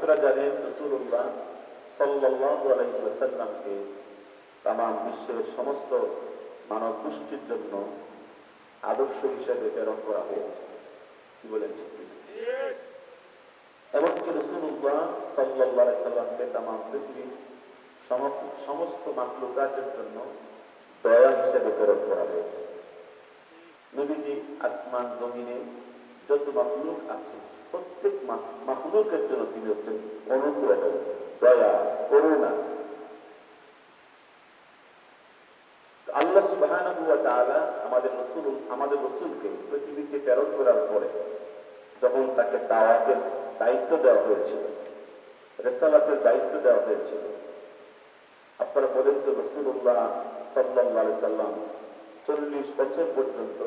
আপনারা জানেন রাসূলুল্লাহ সাল্লাল্লাহু আলাইহি ওয়াসাল্লামকে তামাম বিশ্বের সমস্ত মানব গোষ্ঠীর জন্য আদর্শ হিসেবে প্রেরণ করা হয়েছে। কি বলেন? এমনকি রাসূলুল্লাহ সাল্লাল্লাহু আলাইহি ওয়াসাল্লামকে তামাম পৃথিবীর সমস্ত মাখলুকাতের জন্য দয়া হিসেবে প্রেরণ করা হয়েছে। নবীজি আসমান জমিনে যত মাখলুক আছে প্রত্যেক মাখলুকের জন্য তিনি হচ্ছেন অনুগ্রহ, দয়া, করুণা। আল্লাহ সুবহানাহু ওয়া তাআলা আমাদের রাসূলকে পৃথিবীতে প্রেরণ করার পরে যখন তাকে দাওয়াতের দায়িত্ব দেওয়া হয়েছিল, রিসালাতের দায়িত্ব দেওয়া হয়েছিল, আপনারা বলেন তো রাসূলুল্লাহ সাল্লাল্লাহু আলাইহি সাল্লাম 40 বছর পর্যন্ত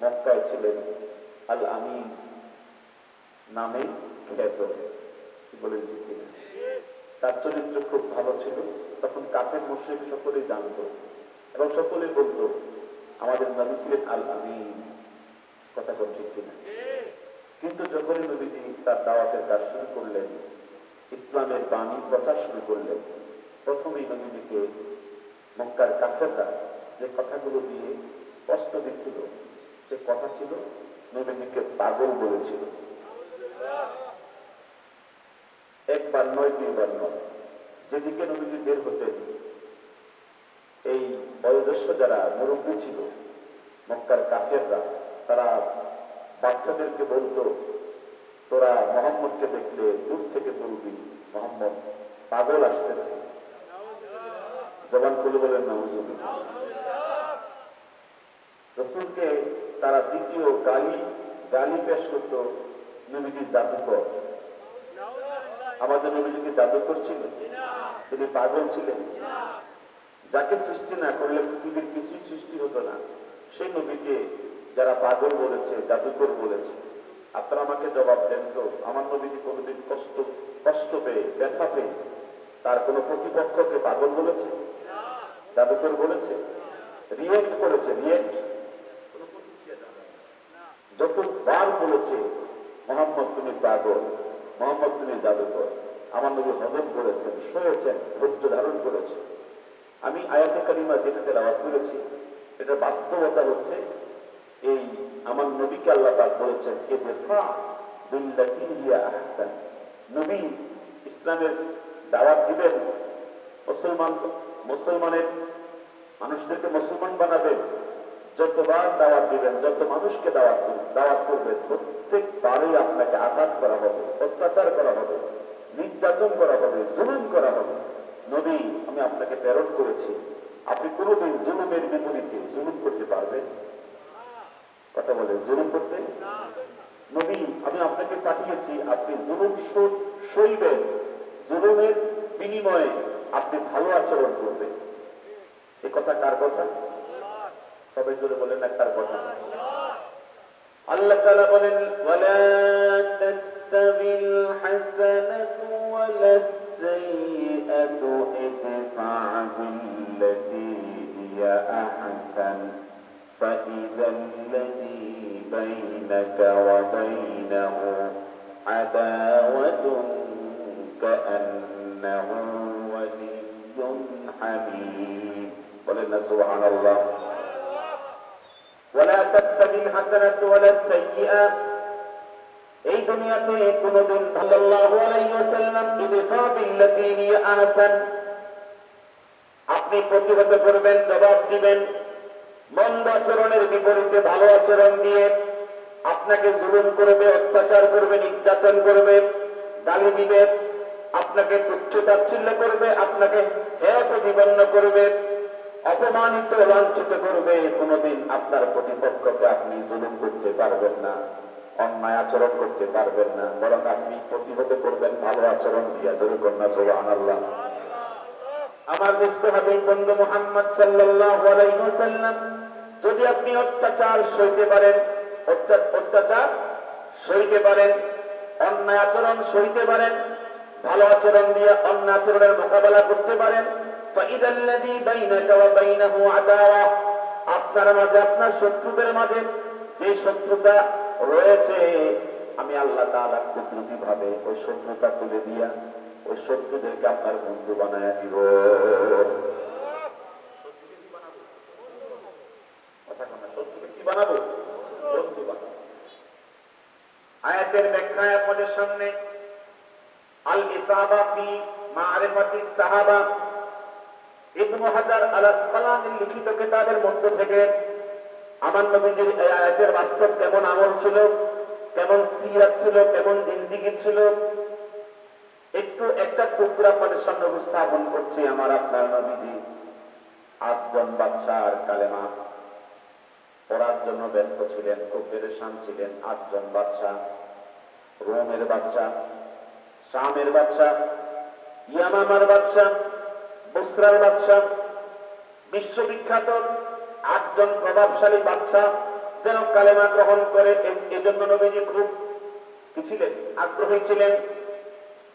মক্কায় ছিলেন আল আমিন নামে খ্যাত। কি বলেন? তার চরিত্র খুব ভালো ছিল। তখন কাফের মুশরিক সকলেই জানত এবং সকলেই বলতো আমাদের নবী ছিলেন আল আমিন। কথা কোন ঠিক কিনা? কিন্তু যখনই নবীজি তার দাওয়াতের কাজ শুরু করলেন, ইসলামের বাণী প্রচার শুরু করলেন, প্রথমেই নবীজিকে মক্কার কাফেররা যে কথাগুলো দিয়ে কষ্ট দিচ্ছিল, সে কথা ছিল নবীজিকে পাগল বলেছিল। একবার নয়, দুইবার নয়, যেদিকে নবীজি বের হতেন এই বয়োজ্যেষ্ঠ যারা মুরব্বী ছিল মক্কার কাফেররা, তারা বাচ্চাদেরকে বলতো তোরা মুহাম্মদকে দেখলে দূর থেকে বলবি মুহাম্মদ পাগল আসতেছে। জবান খুলে বলেন নাউজুবিল্লাহ। রাসূলকে তারা দ্বিতীয় গালি পেশ করত নবীজির জাদুকর। আমাদের নবীজি কি জাদুকর ছিলেন? তিনি পাগল ছিলেন? যাকে সৃষ্টি না করলে পৃথিবীর কিছুই সৃষ্টি হতো না, সেই নবীকে যারা পাগল বলেছে, জাদুকর বলেছে, আপনারা আমাকে জবাব দেন তো, আমার নবীজি কোনোদিন কষ্ট পেয়ে, ব্যথা পেয়ে তার কোন প্রতিপক্ষকে পাগল বলেছে, জাদুকর বলেছে, রিয়েক্ট করেছে? যতবার বলেছে মুহাম্মদ তুমি পাগল, মুহাম্মদ তুমি জাদুকর, আমার নবী হজম করেছেন, শুনেছেন, ধৈর্য ধারণ করেছে। আমি আয়াতে কারিমা যেটা তেলাওয়াত করেছি, এটা বাস্তবতা হচ্ছে এই আমার নবীকে আল্লাহ পাক বলেছেন ইদফা বিল্লাতী হিয়া আহসান। নবী ইসলামের দাওয়াত দিবেন, মুসলমানের মানুষদেরকে মুসলমান বানাবেন, যতবার দাওয়াত দিবেন, যত মানুষকে দাওয়াত করবেন, প্রত্যেকবারই আপনাকে আঘাত করা হবে, অত্যাচার করা হবে, নির্যাতন করা হবে, জুলুম করা হবে। নবী আমি আপনাকে প্রেরণ করেছি, আপনি কোনোদিন জুলুমের বিপরীতে জুলুম করতে পারবেন? কথা বলে জুলুম করতে? নবী আমি আপনাকে পাঠিয়েছি, আপনি জুলুম সইবেন, জুলুমের বিনিময়ে আপনি ভালো আচরণ করবেন। এ কথা কার কথা? সবাই জোরে বলেন না কার কথা? আল্লাহ তাআলা বলেন ওয়ালা তাস্তাবিল হাসানাতু ওয়ালাস সাইয়্যাতু ইদফা বিল্লাতী হিয়া আহসান ফাইযাল্লাযী বাইনাকা ওয়া বাইনাহু আদাওয়াতুন কাআন্নাহু ওয়ালিয়্যুন হামীম। বলেন না সুবহানাল্লাহ। ওয়ালা তাস্তাবিল হাসানাতু ওয়ালাস সাইয়্যা, এই দুনিয়াতে কোনদিন সাল্লাল্লাহু আলাইহি ওয়াসাল্লাম ইদফা বিল্লাতী হিয়া আহসান, আপনি প্রতিহত করবেন, জবাব দিবেন মন্দ আচরণের বিপরীতে ভালো আচরণ দিয়ে। আপনাকে জুলুম করবে, অত্যাচার করবে, নির্যাতন করবে, গালি দিবে, আপনাকে তুচ্ছ তাচ্ছিল্য করবে, আপনাকে হেয় প্রতিপন্ন করবে, অপমানিত লাঞ্ছিত করবে, কোনদিন আপনার প্রতিপক্ষকে আপনি জুলুম করতে পারবেন না, অন্যায় আচরণ করতে পারবেন না, বরং আপনি প্রতিহত করবেন ভালো আচরণ দিয়া। জোরে কন্যা সুবহানাল্লাহ। আমার মুস্তাহাবী বন্ধু মুহাম্মদ সাল্লাল্লাহু আলাইহি ওয়াসাল্লাম, যদি আপনি অত্যাচার সইতে পারেন, অন্যায় আচরণ সইতে পারেন, ভালো আচরণ দিয়ে অন্যায় আচরণের মোকাবেলা করতে পারেন, ফাইদাল্লাযী বাইনাকা ওয়া বাইনাহু আদাওয়া, আপনার মাঝে আপনার শত্রুদের মাঝে যে শত্রুতা রয়েছে, আমি আল্লাহ তাআলা কুদরতি ভাবে ওই শত্রুতা তুলে দিয়া ওই শত্রুদেরকে আপনার বন্ধু বানায় দিব। শত্রুকে কি বানাবো? বন্ধু বানাবো। আয়াতের ব্যাখ্যায় আপনাদের সামনে আল ইসাবা ফি মারিফাতিস সাহাবা ইবনে হাজার আল আসকালানির লিখিত কিতাবের মধ্য থেকে আমার নবীজির এই আয়াতের বাস্তব কেমন আমল ছিল, কেমন সিরাত ছিল, কেমন জিন্দেগি ছিল, একটু একটা টুকরা আপনাদের সামনে উপস্থাপন করছি। আমার আপনার নবীজি 8 জন বাদশার কালেমা পড়ার জন্য ব্যস্ত ছিলেন, খুব পেরেশান ছিলেন। 8 জন বাদশা, রোমের বাদশা, শামের বাদশা, ইয়ামামার বাদশা, বুসরার বাদশা, বিশ্ববিখ্যাত 8 জন প্রভাবশালী বাদশা যেন কালেমা গ্রহণ করে, এজন্য নবীজি খুব কি ছিলেন? আগ্রহী ছিলেন।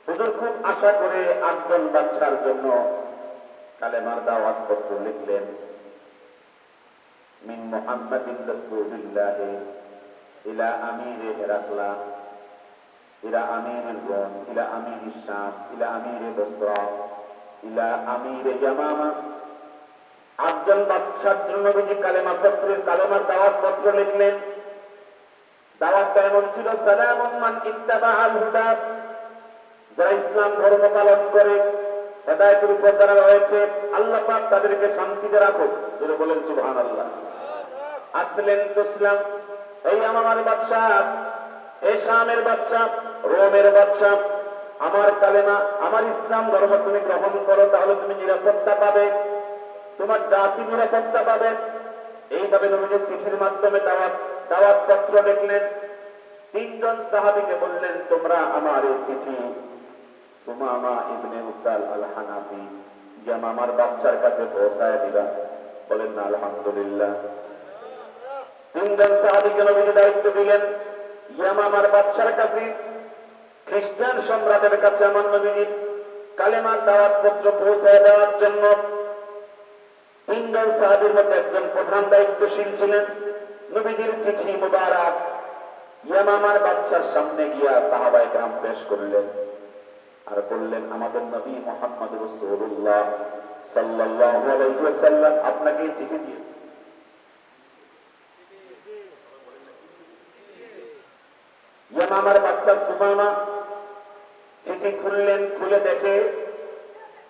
হুজুর খুব আশা করে 8 জন বাদশার জন্য কালেমার দাওয়াত পত্র লিখলেন। মিন মুহাম্মাদিন রাসূলিল্লাহ ইলা আমিরে হেরাকলা ইলা আমিরুল রোম ইলা আমিরিশ শাম ইলা আমিরে বসরা ইলা আমিরে ইয়ামামা। 8 জন বাদশার জন্য নবীজি কালেমার দাওয়াত পত্র লিখলেন। দাওয়াতটা এমন ছিল, সালামুন মান ইত্তাবাআল হুদা, যারা ইসলাম ধর্ম পালন করে, হেদায়েতের উপর যারা রয়েছে, আল্লাহ পাক তাদেরকে শান্তিতে রাখুক। জোরে বলেন সুবহানাল্লাহ। আসলেন তুসলাম, এই আমার বাদশা, এই শামের বাদশা, রোমের বাদশা, আমার কালেমা, আমার ইসলাম ধর্ম তুমি গ্রহণ করো, তাহলে তুমি নিরাপত্তা পাবে, তোমার জাতি নিরাপত্তা পাবে। এইভাবে নবীজি চিঠির মাধ্যমে দাওয়াত পত্র লিখলেন। 3 জন সাহাবীকে বললেন, তোমরা আমার এই চিঠি সুমামা ইবনে উসাল আল হানাফি ইয়ামামার বাদশার কাছে পৌঁছায় দিবা। বলেন না আলহামদুলিল্লাহ। 3 জন সাহাবীকে নবীজি দায়িত্ব দিলেন ইয়ামামার বাদশার কাছে, খ্রিস্টান সম্রাটের কাছে আমার নবীজি কালেমার দাওয়াত পত্র পৌঁছায় দেওয়ার জন্য। 3 জন সাহাবীর মধ্যে একজন প্রধান দায়িত্বশীল ছিলেন। নবীজির চিঠি মুবারক ইয়ামামার বাদশার সামনে গিয়া সাহাবায়ে কেরাম পেশ করলেন আর বললেন, আমাদের নবী মুহাম্মদ রাসূলুল্লাহ সাল্লাল্লাহু আলাইহি ওয়াসাল্লাম আপনাকে চিঠি দিয়েছে। ইয়ামামার বাদশা সুমামা চিঠি খুললেন, খুলে দেখে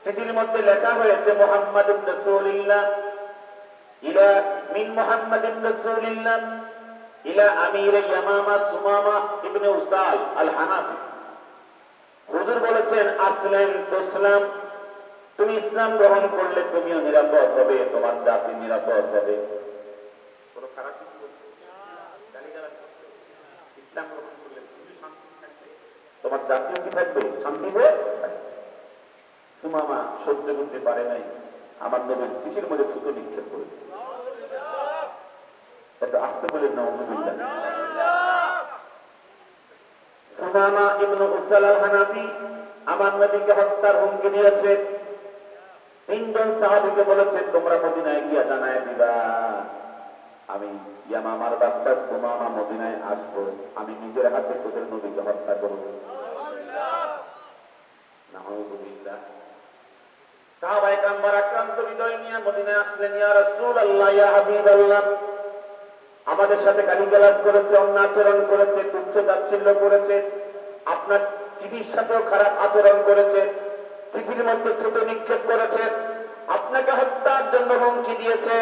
চিঠির মধ্যে লেখা হয়েছে মুহাম্মাদুর রাসূলুল্লাহ ইলা মিন মুহাম্মাদির রাসূলুল্লাহ ইলা আমির ইয়ামামা সুমামা ইবনে উসাল আল হানাফি। হুজুর বলেছেন, আসলেন তুসলাম, তুমি ইসলাম গ্রহণ করলে তুমিও নিরাপদ হবে, তোমার জাতি নিরাপদ হবে। কোনো খারাপ কিছু বলছে? ইসলাম গ্রহণ করলে তুমি শান্তি থাকবে, তোমার জাতিও কি থাকবে? শান্তিতে থাকবে। সুমামা সহ্য করতে পারে নাই, আমার নবীর চিঠির মধ্যে থুতু নিক্ষেপ করেছে। এটা আসতে বলে নাউযুবিল্লাহ। সুমামা ইবনে উসাল আল হানাফি আমার নবীকে হত্যার হুমকি দিয়েছে। 3 জন সাহাবীকে বলেছে, তোমরা মদিনায় গিয়া জানায় দিবা আমি ইয়ামামার বাদশা সুমামা মদিনায় আসবো, আমি নিজের হাতে তোদের নবীকে হত্যা করব। নাউযুবিল্লাহ। সাহাবায়ে কেরাম আক্রান্ত হৃদয় নিয়ে মদিনায় আসলেন। ইয়া রাসূলুল্লাহ, ইয়া হাবিবাল্লাহ, আমাদের সাথে গালিগালাজ করেছে, অন্য আচরণ করেছে, তুচ্ছ তাচ্ছিল্য করেছে, আপনার চিঠির সাথেও খারাপ আচরণ করেছে, চিঠির মধ্যে থুতু নিক্ষেপ করেছে, আপনাকে হত্যার জন্য হুমকি দিয়েছে।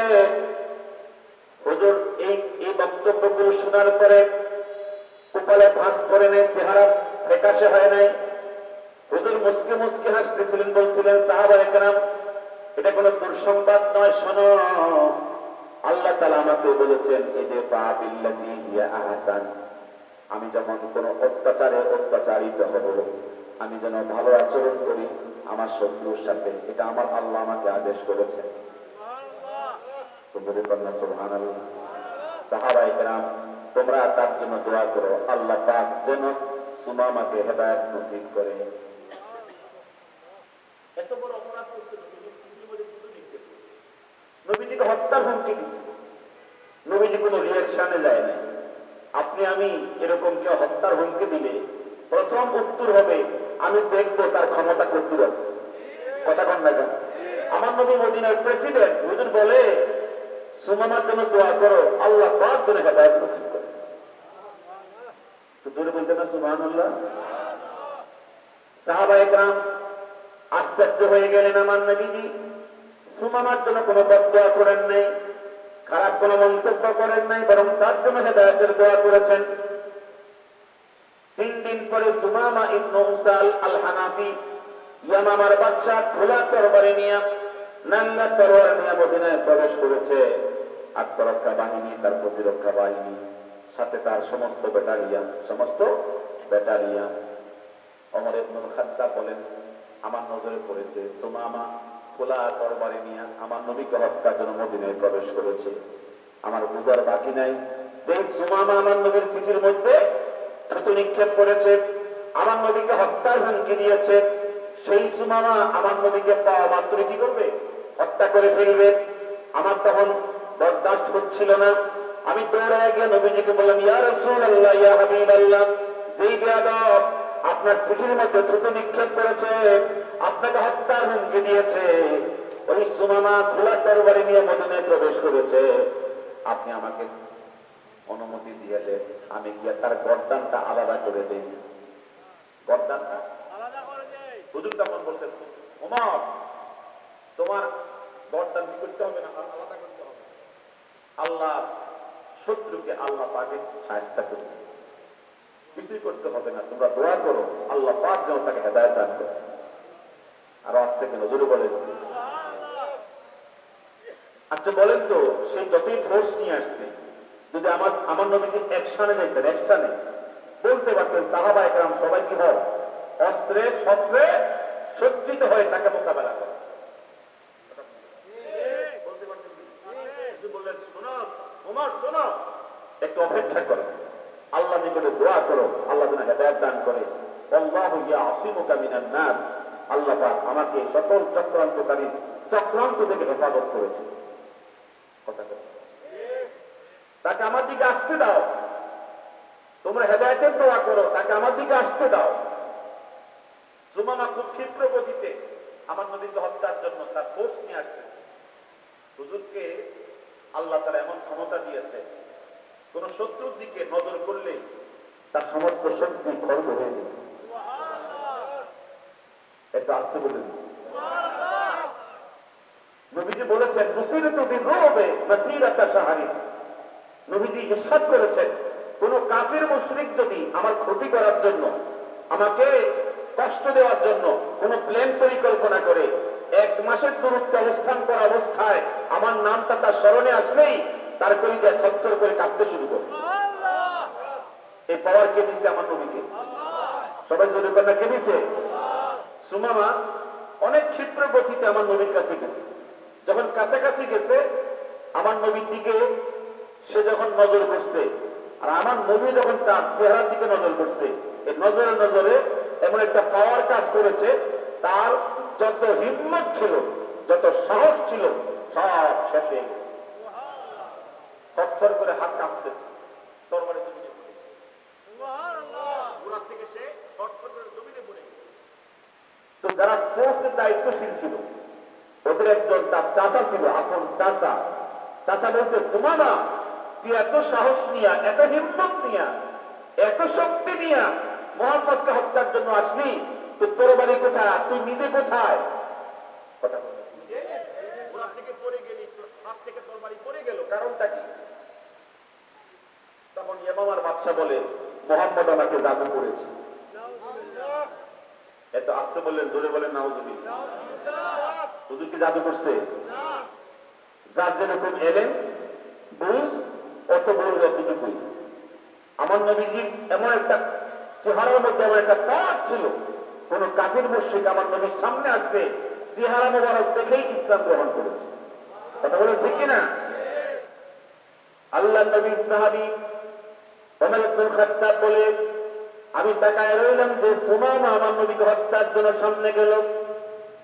হুজুর এই বক্তব্যগুলো শোনার পরে কপালে ভাঁজ করে নেই, চেহারা ফ্যাকাশে হয় নাই। হুজুর মুস্কি মুস্কি হাসতেছিলেন, বলছিলেন, সাহাবায়ে কেরাম, এটা কোনো দুঃসংবাদ নয়, শোনো, আল্লাহ তাআলা আমাকে বলেছেন, ইদফা বিল্লাতী হিয়া আহসান, আমি যখন কোনো অত্যাচারিত হব, আমি যেন ভালো আচরণ করি আমার শত্রুর সাথে, এটা আমার আল্লাহ আমাকে আদেশ করেছেন। সুবহানাল্লাহ। সাহাবায়ে কেরাম, তোমরা তার জন্য দোয়া করো, আল্লাহ পাক যেন সুমামাকে হেদায়েত নসিব করে। এত বড় অপরাধ করছে, নবীজিকে হত্যার হুমকি দিচ্ছে, নবীজি কোনো রিয়াকশনে যায় না। আপনি আমি এরকম কেউ হত্যার হুমকি দিলে প্রথম উত্তর হবে, আমি দেখবো তার ক্ষমতা কতদূর আছে। কথা কন না কেন? আমার নবী মদিনার প্রেসিডেন্ট হুজুর বলে, সুমামার জন্য দোয়া করো, আল্লাহ পাক যেন হেদায়েত নসিব করে। তো দূরে বলতে না সুবহানাল্লাহ। সাহাবায়ে কেরাম আশ্চর্য হয়ে গেলেন, আমার নবীজি সুমামার জন্য কোনো বদদোয়া করেন নাই, খারাপ কোনো মন্তব্য করেন নাই, বরং তার জন্য হেদায়েতের দোয়া করেছেন। 3 দিন পরে সুমামা ইবনে উসাল আল হানাফি, ইয়ামামার বাদশা, খোলা তরবারি নিয়ে, নাঙ্গা তরবারি নিয়ে মদিনায় প্রবেশ করেছে। আত্মরক্ষা বাহিনী, তার প্রতিরক্ষা বাহিনী, সাথে তার সমস্ত ব্যাটালিয়ান। ওমর ইবনুল খাত্তাব বলেন, আমার নজরে পড়েছে সুমামা খোলা তরবারি নিয়ে আমার নবীকে হত্যার জন্য মদিনায় প্রবেশ করেছে। আমার বুঝার বাকি নাই যে সুমামা আমার নবীর চিঠির মধ্যে থুতু নিক্ষেপ করেছে, আমার নবীকে হত্যার হুমকি দিয়েছে। সেই সুমামা আমার নবীকে পাওয়া মাত্র কি করবে? হত্যা করে ফেলবে। আমার তখন বরদাস্ত হচ্ছিল না। আমি দৌড়ায় গিয়ে নবীজিকে বললাম, ইয়া রাসূলুল্লাহ, ইয়া হাবিবাল্লাহ, যেই বেয়াদব আপনার চিঠির মধ্যে থুতু নিক্ষেপ করেছে, আপনাকে হত্যার হুমকি দিয়েছে, ওই সুমামা খোলা তরবারি নিয়ে মদিনায় প্রবেশ করেছে। আপনি আমাকে অনুমতি দিয়েলে আমি গিয়ে তার গর্দানটা আলাদা করে দিই। গর্দানটা আলাদা করে দেই। হুজুর তখন বলতেছে, ওমর, তোমার গর্দান কি করতে হবে না, আলাদা করতে হবে। আল্লাহ শত্রুকে আল্লাহ পাকে শায়েস্তা করবে, কিছুই করতে হবে না, তোমরা দোয়া করো আল্লাহ পাক যেন তাকে হেদায়েত দান করে। আরো আজ থেকে নজরে বলেন। আচ্ছা বলেন তো, সে যতই ফোর্স নিয়ে আসছে, যদি আমার নবীজি অ্যাকশনে যেতেন, অ্যাকশনে বলতে পারতেন, সাহাবায়ে কেরাম সবাই কি হয়, অস্ত্রে শস্ত্রে সজ্জিত হয়ে তাকে মোকাবেলা করে। বলতে পারতেন কি? বললেন, শোনো ওমর, শোনো, একটু অপেক্ষা করো, আল্লাহ নিকটে দোয়া করো, আল্লাহ যেন হেদায়েত দান করে। আল্লাহু ইয়াসিমুকা মিনান নাস, আল্লাহ পাক আমাকে সকল চক্রান্তকারী চক্রান্ত থেকে হেফাজত করেছে। কথা কথা, তাকে আমার দিকে আসতে দাও, তোমরা হেদায়েতের দোয়া করো, তাকে আমার দিকে আসতে দাও। সুমামা খুব ক্ষিপ্র গতিতে আমার নবীকে হত্যার জন্য তার ফোর্স নিয়ে আসছে। হুজুরকে আল্লাহ তাআলা এমন ক্ষমতা দিয়েছে, কোন শত্রুর দিকে নজর করলেই তার সমস্ত শক্তি খর্ব হয়ে যাবে। এটা আসতে বললেন। নবীজি বলেছেন, নুসিরাতু বিররুবি মাসিরাতা শাহরিন। নবীজি ইরশাদ করেছেন, কোন কাফির মুশরিক যদি আমার ক্ষতি করার জন্য, আমাকে কষ্ট দেওয়ার জন্য কোন প্ল্যান পরিকল্পনা করে 1 মাসের দূরত্বে অবস্থান করা অবস্থায় আমার নামটা তার স্মরণে আসলেই তার কলিজা থরথর করে কাঁপতে শুরু করে। এই পাওয়ার কে দিছে? আমার নবীকে। সবাই জোরে বলেন, কে দিছে? সুমামা অনেক ক্ষিপ্র গতিতে আমার নবীর কাছে গেছে। যখন কাছাকাছি গেছে, আমার নবীর দিকে সে যখন নজর করছে, আর আমার নবী যখন তার চেহারার দিকে নজর করছে, এই নজরে এমন একটা পাওয়ার কাজ করেছে, তার যত হিম্মত ছিল, যত সাহস ছিল, সব শেষ হয়ে গেছে। থরথর করে হাত কাঁপতেছে, তরবারি জমিনে পড়ে গেছে। সুবহানাল্লাহ, থেকে সে থরথর করে জমিনে পড়ে গেছে। তো যারা ফোর্সের দায়িত্বশীল ছিল, ওদের একজন তার চাচা ছিল, আপন চাচা। চাচা বলছে, সুমামা, তুই এত সাহস নিয়া, এত হিম্মত নিয়া, এত শক্তি নিয়া মুহাম্মদকে হত্যার জন্য আসলি, তো তোর বাড়ি কোথায়, তুই নিজে কোথায়? কথা বল, ওরা থেকে পড়ে গেলি, তোর হাত থেকে তোর বাড়ি পড়ে গেল, কারণটা কি? তখন ইয়ামামার বাদশা বলে, মুহাম্মদ আমাকে জাদু করেছে। এত আসতে বললেন, জোরে বলেন নাউজুবিল্লাহ। হুজুর কি জাদু করছে? যার যেরকম এলেন বুঝ, অত বড় যতটুকুই। আমার নবীজির এমন একটা চেহারার মধ্যে এমন একটা পাওয়ার ছিল, কোন কাফির মুশরিক আমার নবীর সামনে আসবে, চেহারা মোবারক দেখেই ইসলাম গ্রহণ করেছে। কথা বলেন ঠিক কিনা? আল্লাহ নবীর সাহাবী ওমর ইবনুল খাত্তাব বলে, আমি তাকায় রইলাম যে সুমামা আমার নবীকে হত্যার জন্য সামনে গেল।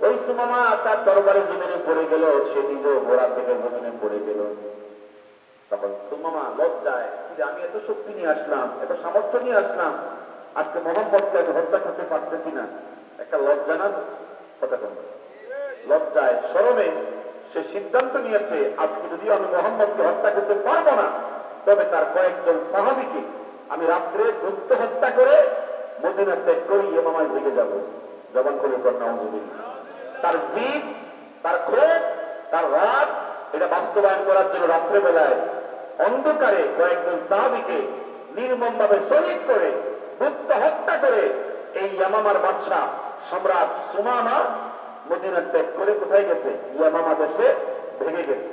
ওই সুমামা তার তরবারি জমিনে পড়ে গেল, সে নিজেও ঘোড়া থেকে জমিনে পড়ে গেল। তখন সুমামা লজ্জায় যে আমি এত শক্তি নিয়ে আসলাম, এত সামর্থ্য নিয়ে আসলাম, আজকে মোহাম্মদকে আমি হত্যা করতে পারতেছি না, একটা লজ্জা না কথা বল। লজ্জায় শরমে সে সিদ্ধান্ত নিয়েছে আজকে যদি আমি মোহাম্মদকে হত্যা করতে পারবো না, তবে তার কয়েকজন সাহাবীকে আমি রাত্রে গুপ্ত হত্যা করে মদিনা ত্যাগ করে ইয়ামামায় ভেগে যাব। জবান করে নাউজুবিল্লাহ। তার জিদ, তার ক্ষোভ, তার রাগ এটা বাস্তবায়ন করার জন্য রাত্রেবেলায় অন্ধকারে কয়েকজন সাহাবীকে নির্মমভাবে শহীদ করে গুপ্ত হত্যা করে এই ইয়ামামার বাদশা সম্রাট সুমামা মদিনা ত্যাগ করে কোথায় গেছে? ইয়ামামা দেশে ভেগে গেছে।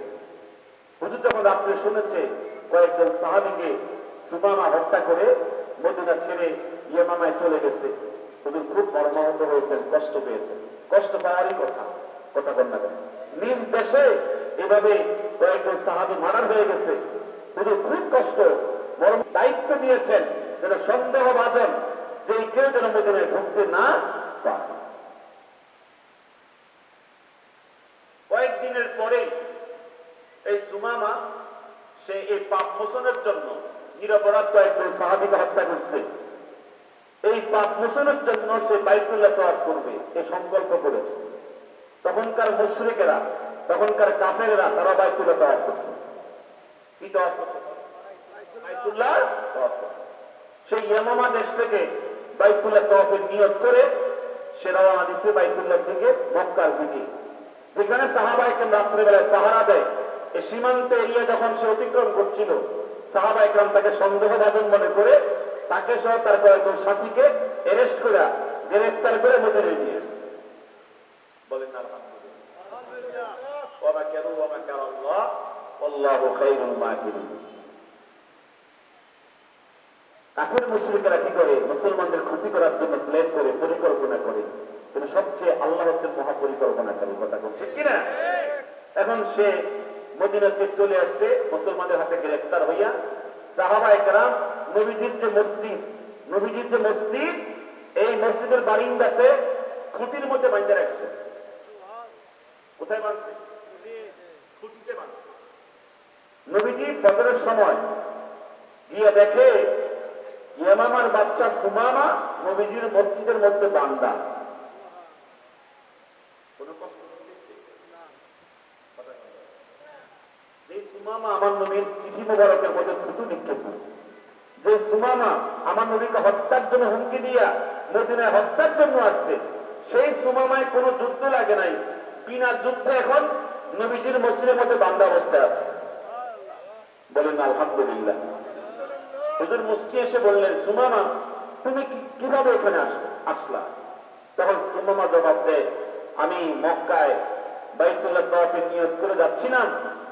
হুজুর যখন রাত্রে শুনেছে কয়েকজন সাহাবীকে সুমামা হত্যা করে মদিনা ছেড়ে ইয়ামামায় চলে গেছে, হুজুর খুব মর্মাহত হয়েছেন, কষ্ট পেয়েছেন। কষ্ট পাওয়ারই কথা, কথা বল না কেন? নিজ দেশে এভাবে কয়েকজন সাহাবী মারা হয়ে গেছে, হুজুর খুব কষ্ট, বরং দায়িত্ব দিয়েছেন যেন সন্দেহভাজন যে কেউ যেন মদিনায় ঢুকতে না পারে। কয়েকদিনের পরে এই সুমামা সে এই পাপ মোচনের জন্য নিরপরাধ কয়েকজন সাহাবীকে হত্যা করছে। এই পাপ মোচনের জন্য সে বাইতুল্লাহ তওয়াফ করবে এই সংকল্প করেছে। তখনকার মুশরিকেরা, তখনকার কাফেরেরা তারা বাইতুল্লাহ তওয়াফ করত। কি তওয়াফ করত? বাইতুল্লাহ তওয়াফ করত। সেই ইয়ামামা দেশ থেকে বাইতুল্লাহ তওয়াফের নিয়ত করে সে রওনা দিছে বাইতুল্লাহ থেকে মক্কার দিকে, যেখানে সাহাবায়ে কেরাম রাত্রিবেলায় পাহারা দেয়। এই সীমান্ত এরিয়া যখন সে অতিক্রম করছিল, সাহাবায়ে কেরাম তাকে সন্দেহভাজন মনে করে তাকে সহ তার কয়েকজন সাথীকে অ্যারেস্ট করে গ্রেফতার করে মদিনায় নিয়ে আসছে। বলেন আলহামদুলিল্লাহ। ওয়া মাকারু ওয়া মাকারাল্লাহ আল্লাহু খায়রুল মাকিরিন। কাফের মুশরিকরা কি করে? মুসলমানদের ক্ষতি করার জন্য প্ল্যান করে, পরিকল্পনা করে, কিন্তু সবচেয়ে আল্লাহ হচ্ছেন মহাপরিকল্পনাকারী। কথা বলছে কিনা? এখন সে মদিনাতে চলে আসছে মুসলমানদের হাতে গ্রেফতার হইয়া। সাহাবায়ে কেরাম নবীজির যে মসজিদ, এই মসজিদের বারিন্দাতে খুঁটির মধ্যে বাঁধা রাখছে। কোথায় বাঁধছে? খুঁটিতে বাঁধছে। নবীজি ফজরের সময় গিয়ে দেখে ইয়ামামার বাদশা সুমামা নবীজির মসজিদের মধ্যে বান্দা। কোন কষ্ট হচ্ছে? যে সুমামা আমার নবীর চিঠি মোবারকের মধ্যে থুতু নিক্ষেপ করছে, যে সুমামা আমার নবীকে হত্যার জন্য হুমকি দিয়া মদিনায় হত্যার জন্য আসছে, সেই সুমামায় কোনো যুদ্ধ লাগে নাই, বিনা যুদ্ধে এখন নবীজির মসজিদের মধ্যে বান্দা অবস্থায় আছে। বলেন আলহামদুলিল্লাহ। হুজুর মুস্কি এসে বললেন, সুমামা তুমি কিভাবে এখানে আসলা? তখন সুমামা জবাব দেয়, আমি মক্কায় বাইতুল্লাহ তওয়াফের নিয়ত করে যাচ্ছিলাম,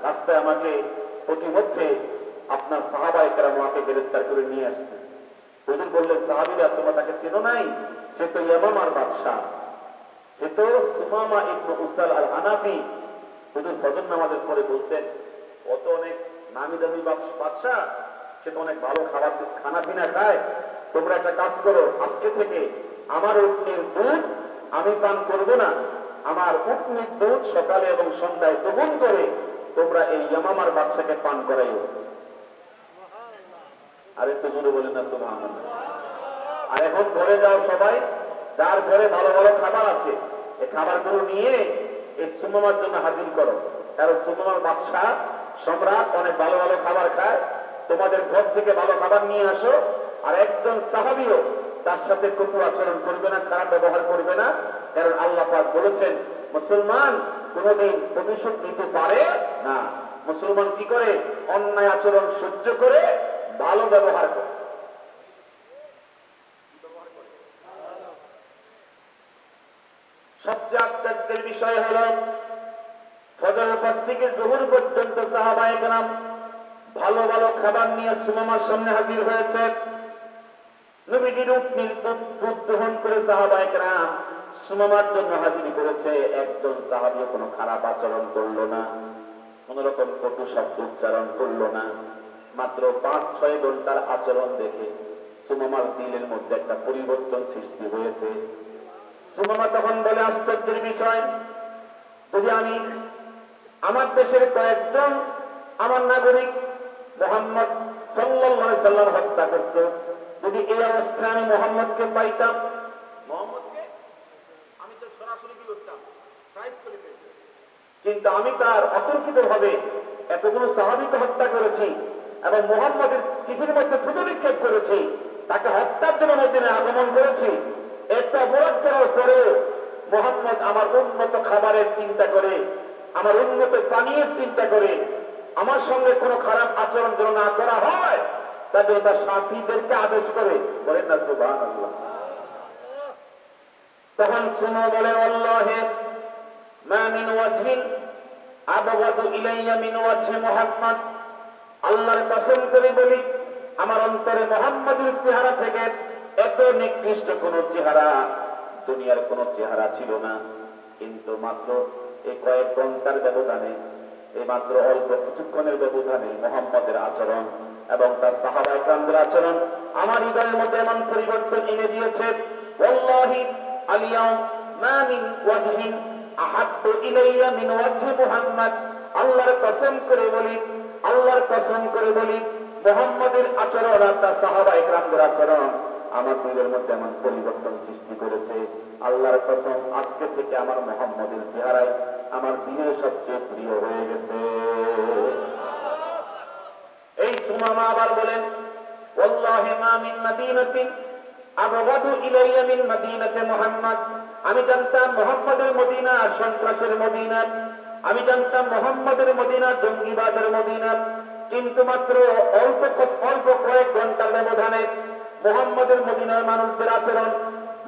রাস্তায় আমাকে প্রতিমধ্যে আপনার সাহাবায়ে কেরাম আমাকে গ্রেফতার করে নিয়ে আসছে। হুজুর বললেন, সাহাবীরা তোমরা তাকে চেনো নাই? সে তো ইয়ামামার বাদশা, সে তো সুমামা ইবনে উসাল আল হানাফি। হুজুর ফজর নামাজের পরে বলছেন, ও তো অনেক নামি দামি বাদশা, সে তো অনেক ভালো খানা পিনা খায়। তোমরা একটা কাজ করো, আজকে থেকে আমার উটনির দুধ আমি পান করব না, আমার উটনির দুধ সকালে এবং সন্ধ্যায় দ্বিগুণ করে তোমরা এই ইয়ামামার বাদশাকে পান করাইও। আর একটু জোরে বলেন না সুবহানাল্লাহ। আর এখন ঘরে যাও সবাই, যার ঘরে ভালো ভালো খাবার আছে এই খাবারগুলো নিয়ে এই সুমামার জন্য হাজির করো। কারণ সুমামার বাদশা সম্রাট অনেক ভালো ভালো খাবার খায়, তোমাদের ঘর থেকে ভালো খাবার নিয়ে আসো। আর একজন সাহাবীও তার সাথে কটু আচরণ করবে না, খারাপ ব্যবহার করবে না। কারণ আল্লাহ পাক বলেছেন মুসলমান কোনদিন প্রতিশোধ নিতে পারে না। মুসলমান কি করে? অন্যায় আচরণ সহ্য করে ভালো ব্যবহার করে। সবচেয়ে আশ্চর্যের বিষয় হল ফজরের পর থেকে জোহর পর্যন্ত সাহাবায়ে কেরাম ভালো ভালো খাবার নিয়ে সুমামার সামনে হাজির হয়েছে। নবীজির উটনির দুধ দহন করে সাহাবায়ে কেরাম সুমামার জন্য হাজির করেছে। একজন সাহাবী কোনো খারাপ আচরণ করলো না, কোন রকম কটু শব্দ উচ্চারণ করলো না। মাত্র 5-6 ঘন্টার আচরণ দেখে সুমামার দিলের মধ্যে একটা পরিবর্তন সৃষ্টি হয়েছে। সুমামা তখন বলে, আশ্চর্যের বিষয়, যদি আমি আমার দেশের কয়েকজন আমার নাগরিক মুহাম্মদ সাল্লাল্লাহু আলাইহি সাল্লাম হত্যা করত, যদি এই অবস্থায় আমি মুহাম্মদকে পাইতাম, মুহাম্মদকে আমি তো সরাসরি কি করতাম, টাইপ করে ফেলতাম, কিন্তু আমি তার অতর্কিতভাবে এতগুলো সাহাবীকে হত্যা করেছি এবং মুহাম্মদের চিঠির মধ্যে থুতু নিক্ষেপ করেছি, তাকে হত্যার জন্য মদিনায় আগমন করেছি। একটা অপরাধ করার পরেও মুহাম্মদ আমার উন্নত খাবারের চিন্তা করে, আমার উন্নত পানীয়ের চিন্তা করে, আমার সঙ্গে কোনো খারাপ আচরণ যেন না করা হয়, তার জন্য তার সাথীদেরকে আদেশ করে, বলেন না সুবহানাল্লাহ। তখন শুনো বলে, আল্লাহে মা মিন ওয়াজহিন আবগাদু ইলাইয়া মিন ওয়াজহি মুহাম্মদ, আল্লাহর কসম করে বলি আমার অন্তরে মুহাম্মদের চেহারা থেকে এত নিকৃষ্ট কোন চেহারা দুনিয়ার কোন চেহারা ছিল না। কিন্তু মাত্র এই কয়েক ঘন্টার ব্যবধানে, এই মাত্র অল্প কিছুক্ষণের ব্যবধানে মুহাম্মদের আচরণ এবং তার সাহাবায়ে কেরামদের আচরণ আমার হৃদয়ের মধ্যে এমন পরিবর্তন এনে দিয়েছে। ওয়াল্লাহি আলিয়াউম মা মিন ওয়াজহিন আহাব্বু ইলাইয়া মিন ওয়াজহি মুহাম্মদ, আল্লাহর কসম করে বলি, আল্লাহর কসম করে বলি মুহাম্মদের আচরণ আর তার সাহাবায়ে কেরামদের আচরণ আমার দিলের মধ্যে এমন পরিবর্তন সৃষ্টি করেছে। আল্লাহর কসম, আজকে থেকে আমার মুহাম্মদের চেহারায় আমার দিনের সবচেয়ে প্রিয় হয়ে গেছে। এই সুমামা আবার বলেন, ওয়াল্লাহি মা মিন মাদিনাতিন আবগাদু ইলাইয়া মিন মাদিনাতি মুহাম্মদ, আমি জানতাম মুহাম্মদের মদিনা সন্ত্রাসের মদিনা, আমি জানতাম মুহাম্মদের মদিনা জঙ্গিবাদের মদিনা, কিন্তু মাত্র অল্প কয়েক ঘন্টার ব্যবধানে মুহাম্মদের মদিনার মানুষদের আচরণ,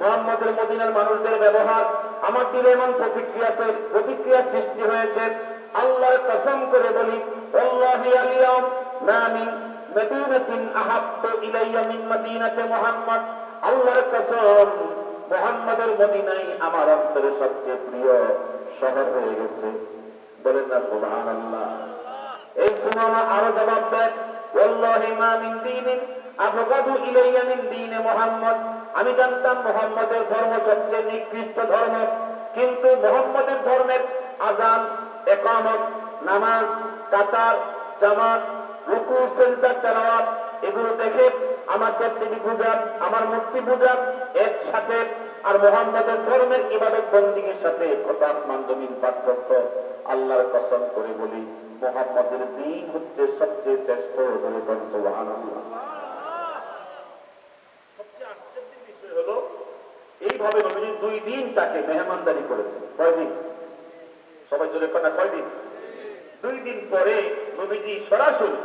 মুহাম্মদের মদিনার মানুষদের ব্যবহার আমার দিলে এমন প্রতিক্রিয়া সৃষ্টি হয়েছে। আল্লাহর কসম করে বলি, ওয়াল্লাহি আলিয়াউম মা মিন মাদিনাতিন আহাব্বু ইলাইয়া মিন মাদিনাতি মুহাম্মদ, আল্লাহর কসম মুহাম্মদের মদিনাই আমার অন্তরে সবচেয়ে প্রিয় শহর হয়ে গেছে। বলেন না সুবহানাল্লাহ। এই সুমামা আরো জবাব দেন, ওয়াল্লাহি মা মিন দীনিন আবগাদু ইলাইয়া মিন দীনি মুহাম্মদ, আমি জানতাম মুহাম্মদের ধর্ম সবচেয়ে নিকৃষ্ট ধর্ম, কিন্তু মুহাম্মদের ধর্মের আযান, ইকামত, নামাজ, কাতার, জামাত, রুকু, সিজদা, তেলাওয়াত এগুলো দেখে আমার দেবদেবী পূজা, আমার মূর্তি পূজা একসাথে আর মুহাম্মদের ধর্মের ইবাদত বন্দেগীর সাথে কত আসমান জমিন পার্থক্য। আল্লাহর কসম করে বলি মুহাম্মদের দ্বীন হচ্ছে সবচেয়ে শ্রেষ্ঠ। বলেন সুবহানাল্লাহ। সবচেয়ে আশ্চর্যের বিষয় হলো এইভাবে নবীজি 2 দিন তাকে মেহমানদারি করেছেন। কয়দিন? সবাই জোরে কথা, কয়দিন? 2 দিন পরে নবীজি সরাসরি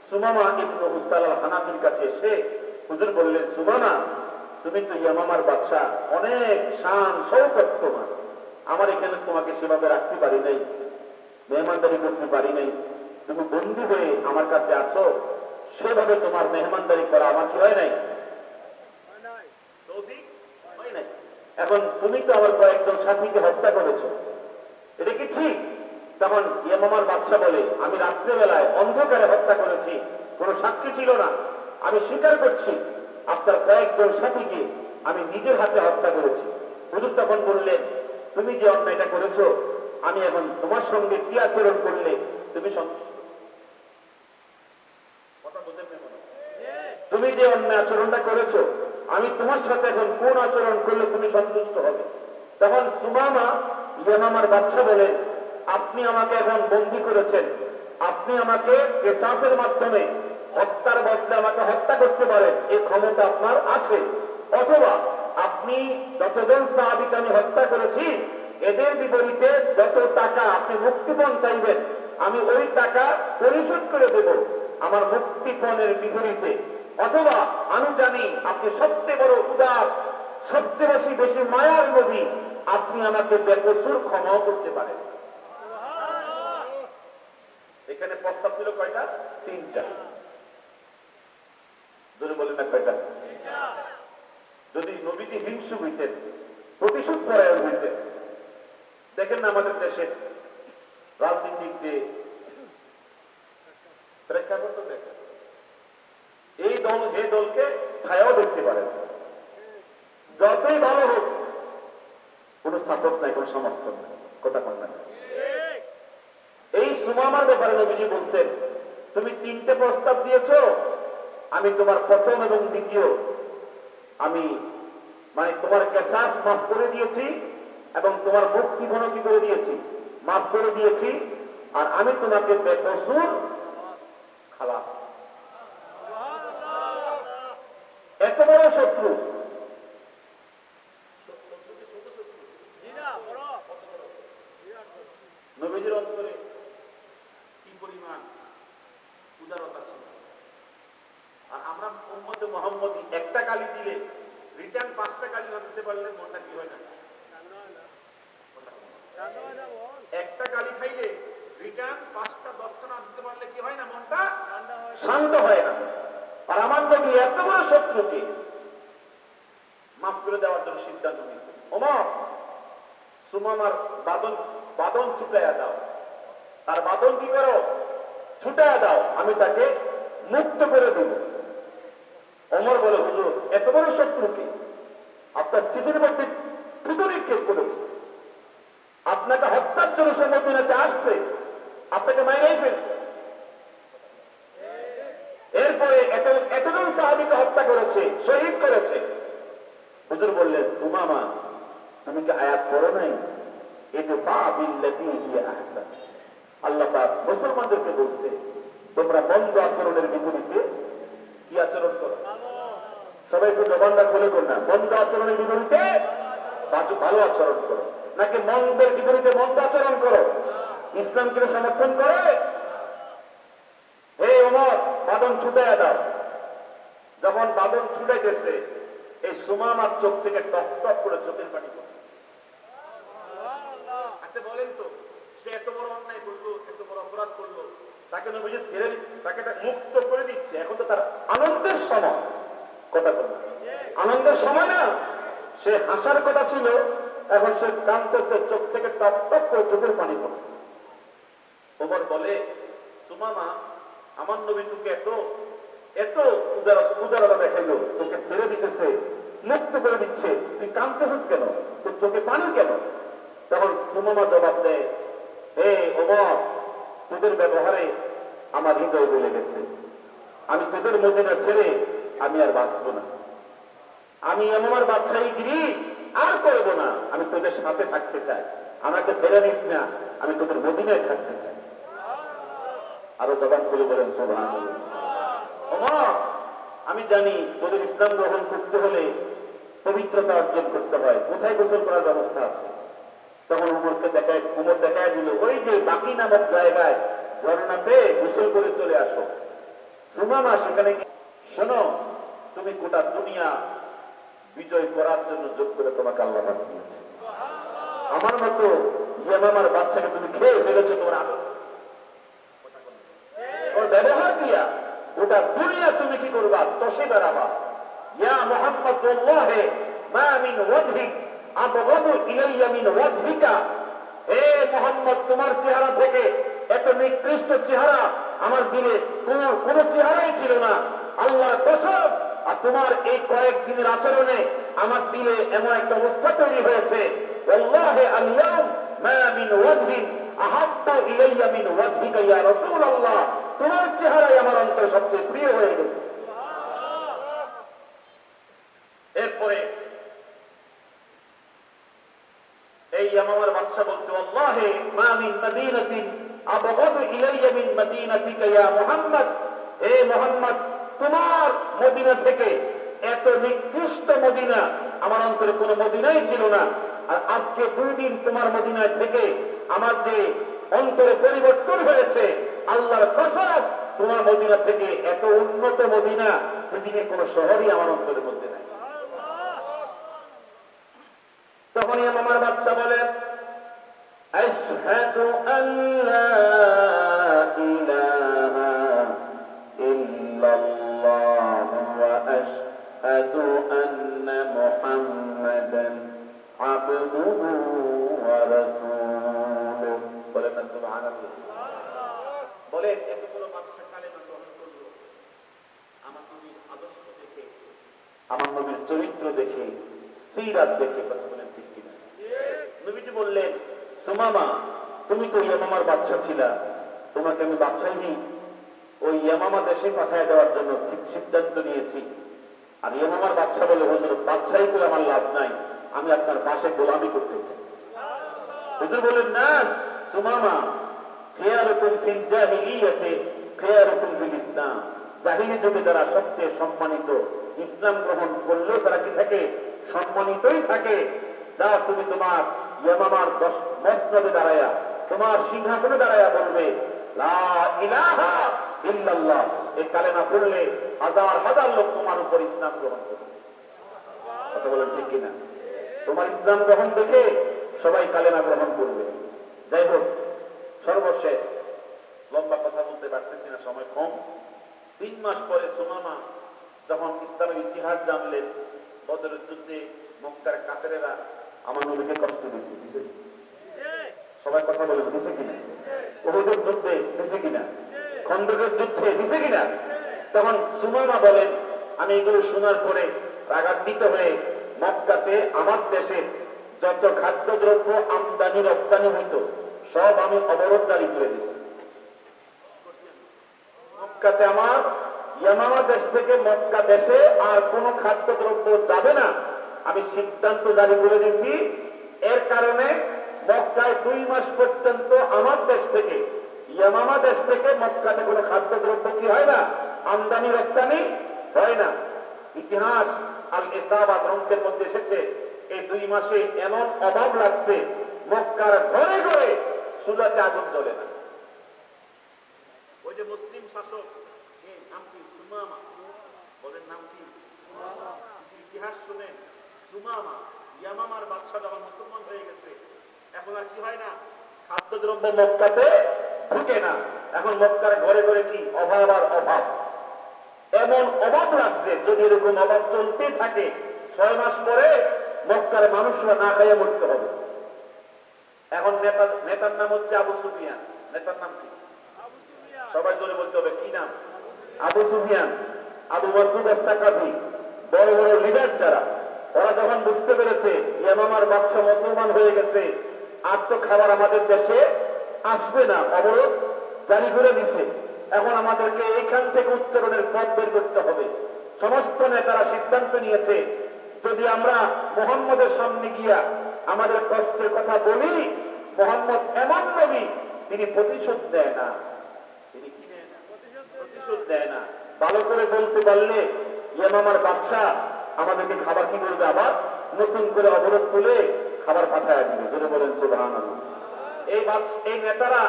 সুমামা ইবনে উসাল আল-হানাফির কাছে এসে হুজুর বললেন, সুমামা তুমি তো ইয়ামামার বাদশা, অনেক শান শৌকত তোমার, আমার এখানে তোমাকে সেভাবে রাখতে পারি নাই, মেহমানদারি করতে পারি নাই, তুমি বন্দী হয়ে আমার কাছে আসো, সেভাবে তোমার মেহমানদারি করা আমার কি হয় নাই? এখন তুমি তো আমার কয়েকজন সাথীকে হত্যা করেছো, এটা কি ঠিক? তখন ইয়ামামার বাদশা বলে, আমি রাত্রেবেলায় অন্ধকারে হত্যা করেছি, কোনো সাক্ষী ছিল না, আমি স্বীকার করছি আপনার কয়েকজন সাথীকে আমি নিজের হাতে হত্যা করেছি। হুজুর তখন বললেন, তুমি যে অন্যায়টা করেছো, আমি এখন তোমার সঙ্গে কি আচরণ করলে তুমি সন্তুষ্ট? কথা বুঝেন না? তুমি যে অন্যায় আচরণটা করেছো, আমি তোমার সাথে এখন কোন আচরণ করলে তুমি সন্তুষ্ট হবে? তখন সুমামা ইয়ামামার বাদশা বলেন, আপনি আমাকে এখন বন্দী করেছেন, আপনি আমাকে কিসাসের মাধ্যমে হত্যার বদলে আমাকে হত্যা করতে পারেন, এই ক্ষমতা আপনার আছে, অথবা আপনি যতজন সাহাবীকে আমি হত্যা করেছি এদের বিপরীতে যত টাকা আপনি মুক্তিপণ চাইবেন আমি ওই টাকা পরিশোধ করে দেব আমার মুক্তিপণের বিপরীতে, অথবা আমি জানি আপনি সবচেয়ে বড় উদার, সবচেয়ে বেশি মায়ার নবী, আপনি আমাকে বেকসুর ক্ষমাও করতে পারেন। এখানে প্রস্তাব ছিল কয়টা? 3টা। যদি বলেন না কয়টা? যদি নবীজি হিংসুক হইতেন, প্রতিশোধ পরায়ণ হইতেন, দেখেন না আমাদের দেশে রাজনীতিক যে প্রেক্ষাপট দেখেন, এই দল যে দলকে ছায়াও দেখতে পারেন, যতই ভালো হোক কোনো সাপোর্ট নাই, কোনো সমর্থন নাই। কথা কন না? এই সুমামার ব্যাপারে নবীজি বলছেন, তুমি তিনটে প্রস্তাব দিয়েছো, আমি তোমার প্রথম এবং দ্বিতীয় আমি মানে তোমার কেসাস মাফ করে দিয়েছি এবং তোমার মুক্তি কি করে দিয়েছি, মাফ করে দিয়েছি। আর আমি তোমাকে বেকসুর খালাস। এত বড় শত্রু, নবীজির অন্তরে কি পরিমাণ উদারতা ছিল। আর আমরা উম্মতে মুহাম্মদী একটা গালি দিলে রিটার্ন 5টা গালি দিতে পারলে মনটা কি হয় না? একটা গালি খাইলে রিটার্ন 5টা 10টা না দিতে পারলে কি হয় না? মনটা শান্ত হয় না। আর আমার নবী এত বড় শত্রুকে মাফ করে দেওয়ার জন্য সিদ্ধান্ত নিয়েছে। ওমর, সুমামার বাদন ছুটাইয়া দাও, আর বাদন কি করো? ছুটাইয়া দাও, আমি তাকে মুক্ত করে দেব। ওমর বলে, হুজুর এত বড় শত্রুকে আপনার স্মৃতির মধ্যে থুতু নিক্ষেপ করেছে, আপনাকে হত্যার জন্য সে মদিনাতে আসছে, আপনাকে মাইরাই ফেলবে। এরপরে এতজন সাহাবীকে হত্যা করেছে, শহীদ করেছে। হুজুর বললেন, সুমামা তুমি কি আয়াত পড়ো নাই? ইদফা বিল্লাতী হিয়া আহসান। আল্লাহ পাক মুসলমানদেরকে বলছে, তোমরা মন্দ আচরণের বিপরীতে কি আচরণ করো? সবাই একটু জবানটা খুলে কর না। মন্দ আচরণের বিপরীতে ভালো আচরণ করো, নাকি মন্দের বিপরীতে মন্দ আচরণ করো? ইসলাম কি সমর্থন করে? হে ওমর, বাদন ছুটাইয়া দাও। যখন বাদন ছুটে গেছে, এই সুমামার চোখ থেকে টক টক করে চোখের পানি পড়ছে। আচ্ছা বলেন তো, সে এত বড় অন্যায় করলো, এত বড় অপরাধ করলো, তাকে নবীজি ছেড়ে তাকে মুক্ত করে দিচ্ছে। এখন তো তার আনন্দের সময়, কথা বলছে আনন্দের সময় না, সে হাসার কথা ছিল, এখন সে কাঁদতেছে, চোখ থেকে টক টক করে চোখের পানি পড়ছে। ওমর বলে, সুমামা আমার নবী তোকে এত উদারতা দেখাইলো, তোকে ছেড়ে দিতেছে, মুক্ত করে দিচ্ছে, তুই কাঁদতেছিস কেন? তোর চোখে পানি কেন? তখন সুমামা জবাব দেয়, হে ওমর, তোদের ব্যবহারে আমার হৃদয় বলে গেছে, আমি তোদের মদিনা ছেড়ে আমি আর বাঁচবো না, আমি আমার বাদশাহীগিরি আর করবো না, আমি তোদের সাথে থাকতে চাই, আমাকে ছেড়ে নিস না, আমি তোদের মদিনায় থাকতে চাই। আরো জবান খুলে বলেন সুবহানাল্লাহ। ওমর, আমি জানি তোদের ইসলাম গ্রহণ করতে হলে পবিত্রতা অর্জন করতে হয়, কোথায় গোসল করার ব্যবস্থা আছে? তখন উমর দেখায় দিল, ওই যে বাকি নামক জায়গায় ঝর্ণাতে গোসল করে চলে আসো। সুমামা সেখানে শোনো, তুমি গোটা দুনিয়া বিজয় করার জন্য যোগ করে তোমাকে আল্লাহ দিয়েছে। আমার মতো ইয়ামামার বাচ্চাকে তুমি খেয়ে ফেলেছো, তোমার ওর ব্যবহার দিয়া গোটা দুনিয়া তুমি কি করবা? তসে বেড়াবা। ইয়া মুহাম্মদ ওয়াল্লাহি মা মিন ওয়াজহিক আবগাদু ইলাইয়া মিন ওয়াজহিকা। হে মুহাম্মদ, তোমার চেহারা থেকে এত নিকৃষ্ট চেহারা আমার দিলে কোন চেহারাই ছিল না, আল্লাহর কসম। আর তোমার এই কয়েকদিনের আচরণে আমার দিলে এমন একটা অবস্থা তৈরি হয়েছে, ওয়াল্লাহি আল ইয়াউম মা মিন ওয়াজহিন আহাব্বু ইলাইয়া মিন ওয়াজহিকা ইয়া রাসূলুল্লাহ। তোমার চেহারাই আমার অন্তরে সবচেয়ে প্রিয় হয়ে গেছে। এরপরে এই ইয়ামামার বাদশা বলছে, ওয়াল্লাহি মা মিন মাদিনাতিন আবগাদু ইলাইয়া মিন মাদিনাতিকা ইয়া মুহাম্মদ। হে মুহাম্মদ, তোমার মদিনা থেকে এত নিকৃষ্ট মদিনা আমার অন্তরে কোনো মদিনাই ছিল না। আর আজকে 2 দিন তোমার মদিনায় থেকে আমার যে অন্তরে পরিবর্তন হয়েছে, আল্লাহর কসম, তোমার মদিনা থেকে এত উন্নত মদিনা পৃথিবীর কোন শহরই আমার অন্তরের মধ্যে নাই। তখন আমার বাচ্চা বলে, আশহাদু আল্লা ইলাহা ইল্লাল্লাহ ওয়া আশহাদু আন্না মুহাম্মাদান আবদুহু ওয়া রাসূলুহু। বলেন না সুবহানাল্লাহ। বলেন, এতগুলো বাদশা কালেমা গ্রহণ করলো আমার নবীর আদর্শ দেখে, আমার নবীর চরিত্র দেখে, সিরাত দেখে। কথা বলেন ঠিক কিনা? নবীজি বললেন, সুমামা তুমি তো ইয়ামামার বাদশা ছিলা, তোমাকে আমি বাদশাই ওই ইয়ামামা দেশে পাঠায় দেওয়ার জন্য সিদ্ধান্ত নিয়েছি। আর ইয়ামামার বাদশা বলে, হুজুর বাদশাহী করে আমার লাভ নাই, আমি আপনার পাশে গোলামি করতে চাই। হুজুর বলেন, না সুমামা, খিয়ারুকুম ফিল জাহিলিয়াতি খিয়ারুকুম ফিল ইসলাম। জাহিলি যুগে যারা সবচেয়ে সম্মানিত, ইসলাম গ্রহণ করলেও তারা কি থাকে? সম্মানিতই থাকে। যা তুমি তোমার ইয়ামামার মসনদে দাঁড়ায়া, তোমার সিংহাসনে দাঁড়ায়া বলবে লা ইলাহা ইল্লাল্লাহ। এই কালেমা পড়লে হাজার হাজার লোক তোমার উপর ইসলাম গ্রহণ করবে। কথা বলেন ঠিক কিনা? তোমার ইসলাম গ্রহণ দেখে সবাই কালেমা গ্রহণ করবে। যাই হোক, সর্বশেষ, লম্বা কথা বলতে পারতেছি না, সময় কম। 3 মাস পরে সুমামা যখন ইসলামের ইতিহাস জানলেন, বদরের যুদ্ধে মক্কার কাফেরেরা আমার নবীকে কষ্ট দিছে। সবাই কথা বলেন, দিছে কিনা? উহুদের যুদ্ধে দিছে কিনা? খন্দকের যুদ্ধে দিছে কিনা? তখন সুমামা বলেন, আমি এগুলো শোনার পরে রাগান্বিত হয়ে মক্কাতে আমার দেশে যত খাদ্যদ্রব্য আমদানি রপ্তানি হইত সব আমি অবরোধ জারি করে দিছি। মক্কাতে আমার ইয়ামামা দেশ থেকে মক্কা দেশে আর কোনো খাদ্যদ্রব্য যাবে না, আমি সিদ্ধান্ত জারি করে দিছি। এর কারণে মক্কায় 2 মাস পর্যন্ত আমার দেশ থেকে, ইয়ামামা দেশ থেকে মক্কাতে কোনো খাদ্যদ্রব্য কি হয় না? আমদানি রপ্তানি হয় না। ইতিহাস আল ইসাবা গ্রন্থের মধ্যে এসেছে, এই 2 মাসে এমন অভাব লাগছে, মক্কার ঘরে ঘরে চুলাতে আগুন জ্বলে না। ওই যে মুসলিম শাসক, নাম কি? সুমামা। বলেন নাম কি? ইতিহাস শুনেন, সুমামা ইয়ামামার বাদশা যখন মুসলমান হয়ে গেছে, এখন আর কি হয় না? খাদ্যদ্রব্য মক্কাতে ঢুকে না। এখন মক্কার ঘরে ঘরে কি? অভাব আর অভাব। এমন অভাব লাগছে, যদি এরকম অভাব চলতে থাকে 6 মাস পরে মক্কার মানুষরা না খাইয়ে মরতে হবে। এখন নেতার নাম হচ্ছে আবু সুফিয়ান। নেতার নাম কি? সবাই জোরে বলতে হবে, কি নাম? আবু সুফিয়ান, আবু মাসুদ আস-সাকাফি, বড় বড় লিডার যারা, ওরা যখন বুঝতে পেরেছে ইয়ামামার বাদশা মুসলমান হয়ে গেছে, আর তো খাবার আমাদের দেশে আসবে না, অবরোধ জারি করে দিছে, এখন আমাদেরকে এইখান থেকে উত্তরণের পথ বের করতে হবে। সমস্ত নেতারা সিদ্ধান্ত নিয়েছে, যদি আমরা মুহাম্মদের সামনে গিয়া আমাদের কষ্টের কথা বলি, মুহাম্মদ এমন নবী, তিনি প্রতিশোধ দেয় না। তিনি কি নেয় না? প্রতিশোধ দেয় না। ভালো করে বলতে পারলে ইয়ামামার বাদশা আমাদেরকে খাবার কি করবে? আবার নতুন করে অবরোধ তুলে খাবার পাঠায় দিবে। যদি বলেন সুবহানাল্লাহ। এই নেতারা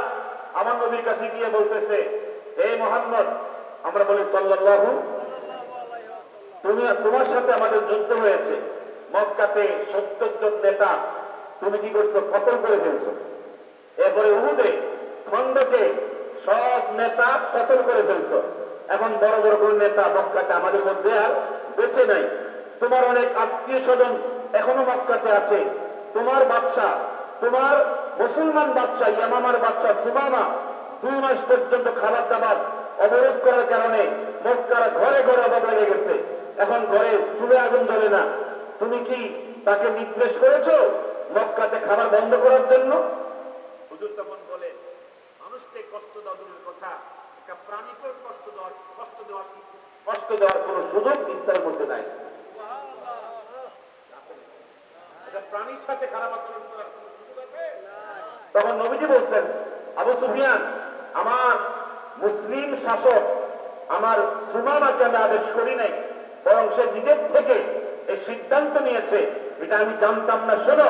আমার নবীর কাছে গিয়ে বলতেছে, হে মুহাম্মদ, আমরা বলি সাল্লাল্লাহু, তোমার সাথে আমাদের যুদ্ধ হয়েছে, মক্কাতে 70 জন নেতা তুমি কি করছো? কতল করে ফেলছো। এরপরে উহুদে খন্দকে সব নেতা কতল করে ফেলছো। এখন বড় বড় কোন নেতা মক্কাতে আমাদের মধ্যে আর বেঁচে নাই। তোমার অনেক আত্মীয় স্বজন এখনো মক্কাতে আছে। তোমার বাদশা, তোমার মুসলমান বাদশা ইয়ামামার বাদশা সুমামা 2 মাস পর্যন্ত খাবার দাবার অবরোধ করার কারণে মক্কার ঘরে ঘরে অভাব লেগে গেছে। এখন ঘরে চুলে আগুন জ্বলে না। তুমি কি তাকে নির্দেশ করেছো মক্কাতে খাবার বন্ধ করার জন্য? হুজুর তখন বলে, মানুষকে কষ্ট দেওয়ার কথা, একটা প্রাণীকে কষ্ট দেওয়ার কোন সুযোগ ইসলামের মধ্যে নাই। প্রাণীর সাথে খারাপ আচরণ করার কোন সুযোগ আছে? তখন নবীজি বলছেন, আবু সুফিয়ান, আমার মুসলিম শাসক আমার সুমামাকে আমি আদেশ করি নাই, বরং সে নিজের থেকে এই সিদ্ধান্ত নিয়েছে। এটা আমি জানতাম না। শোনো,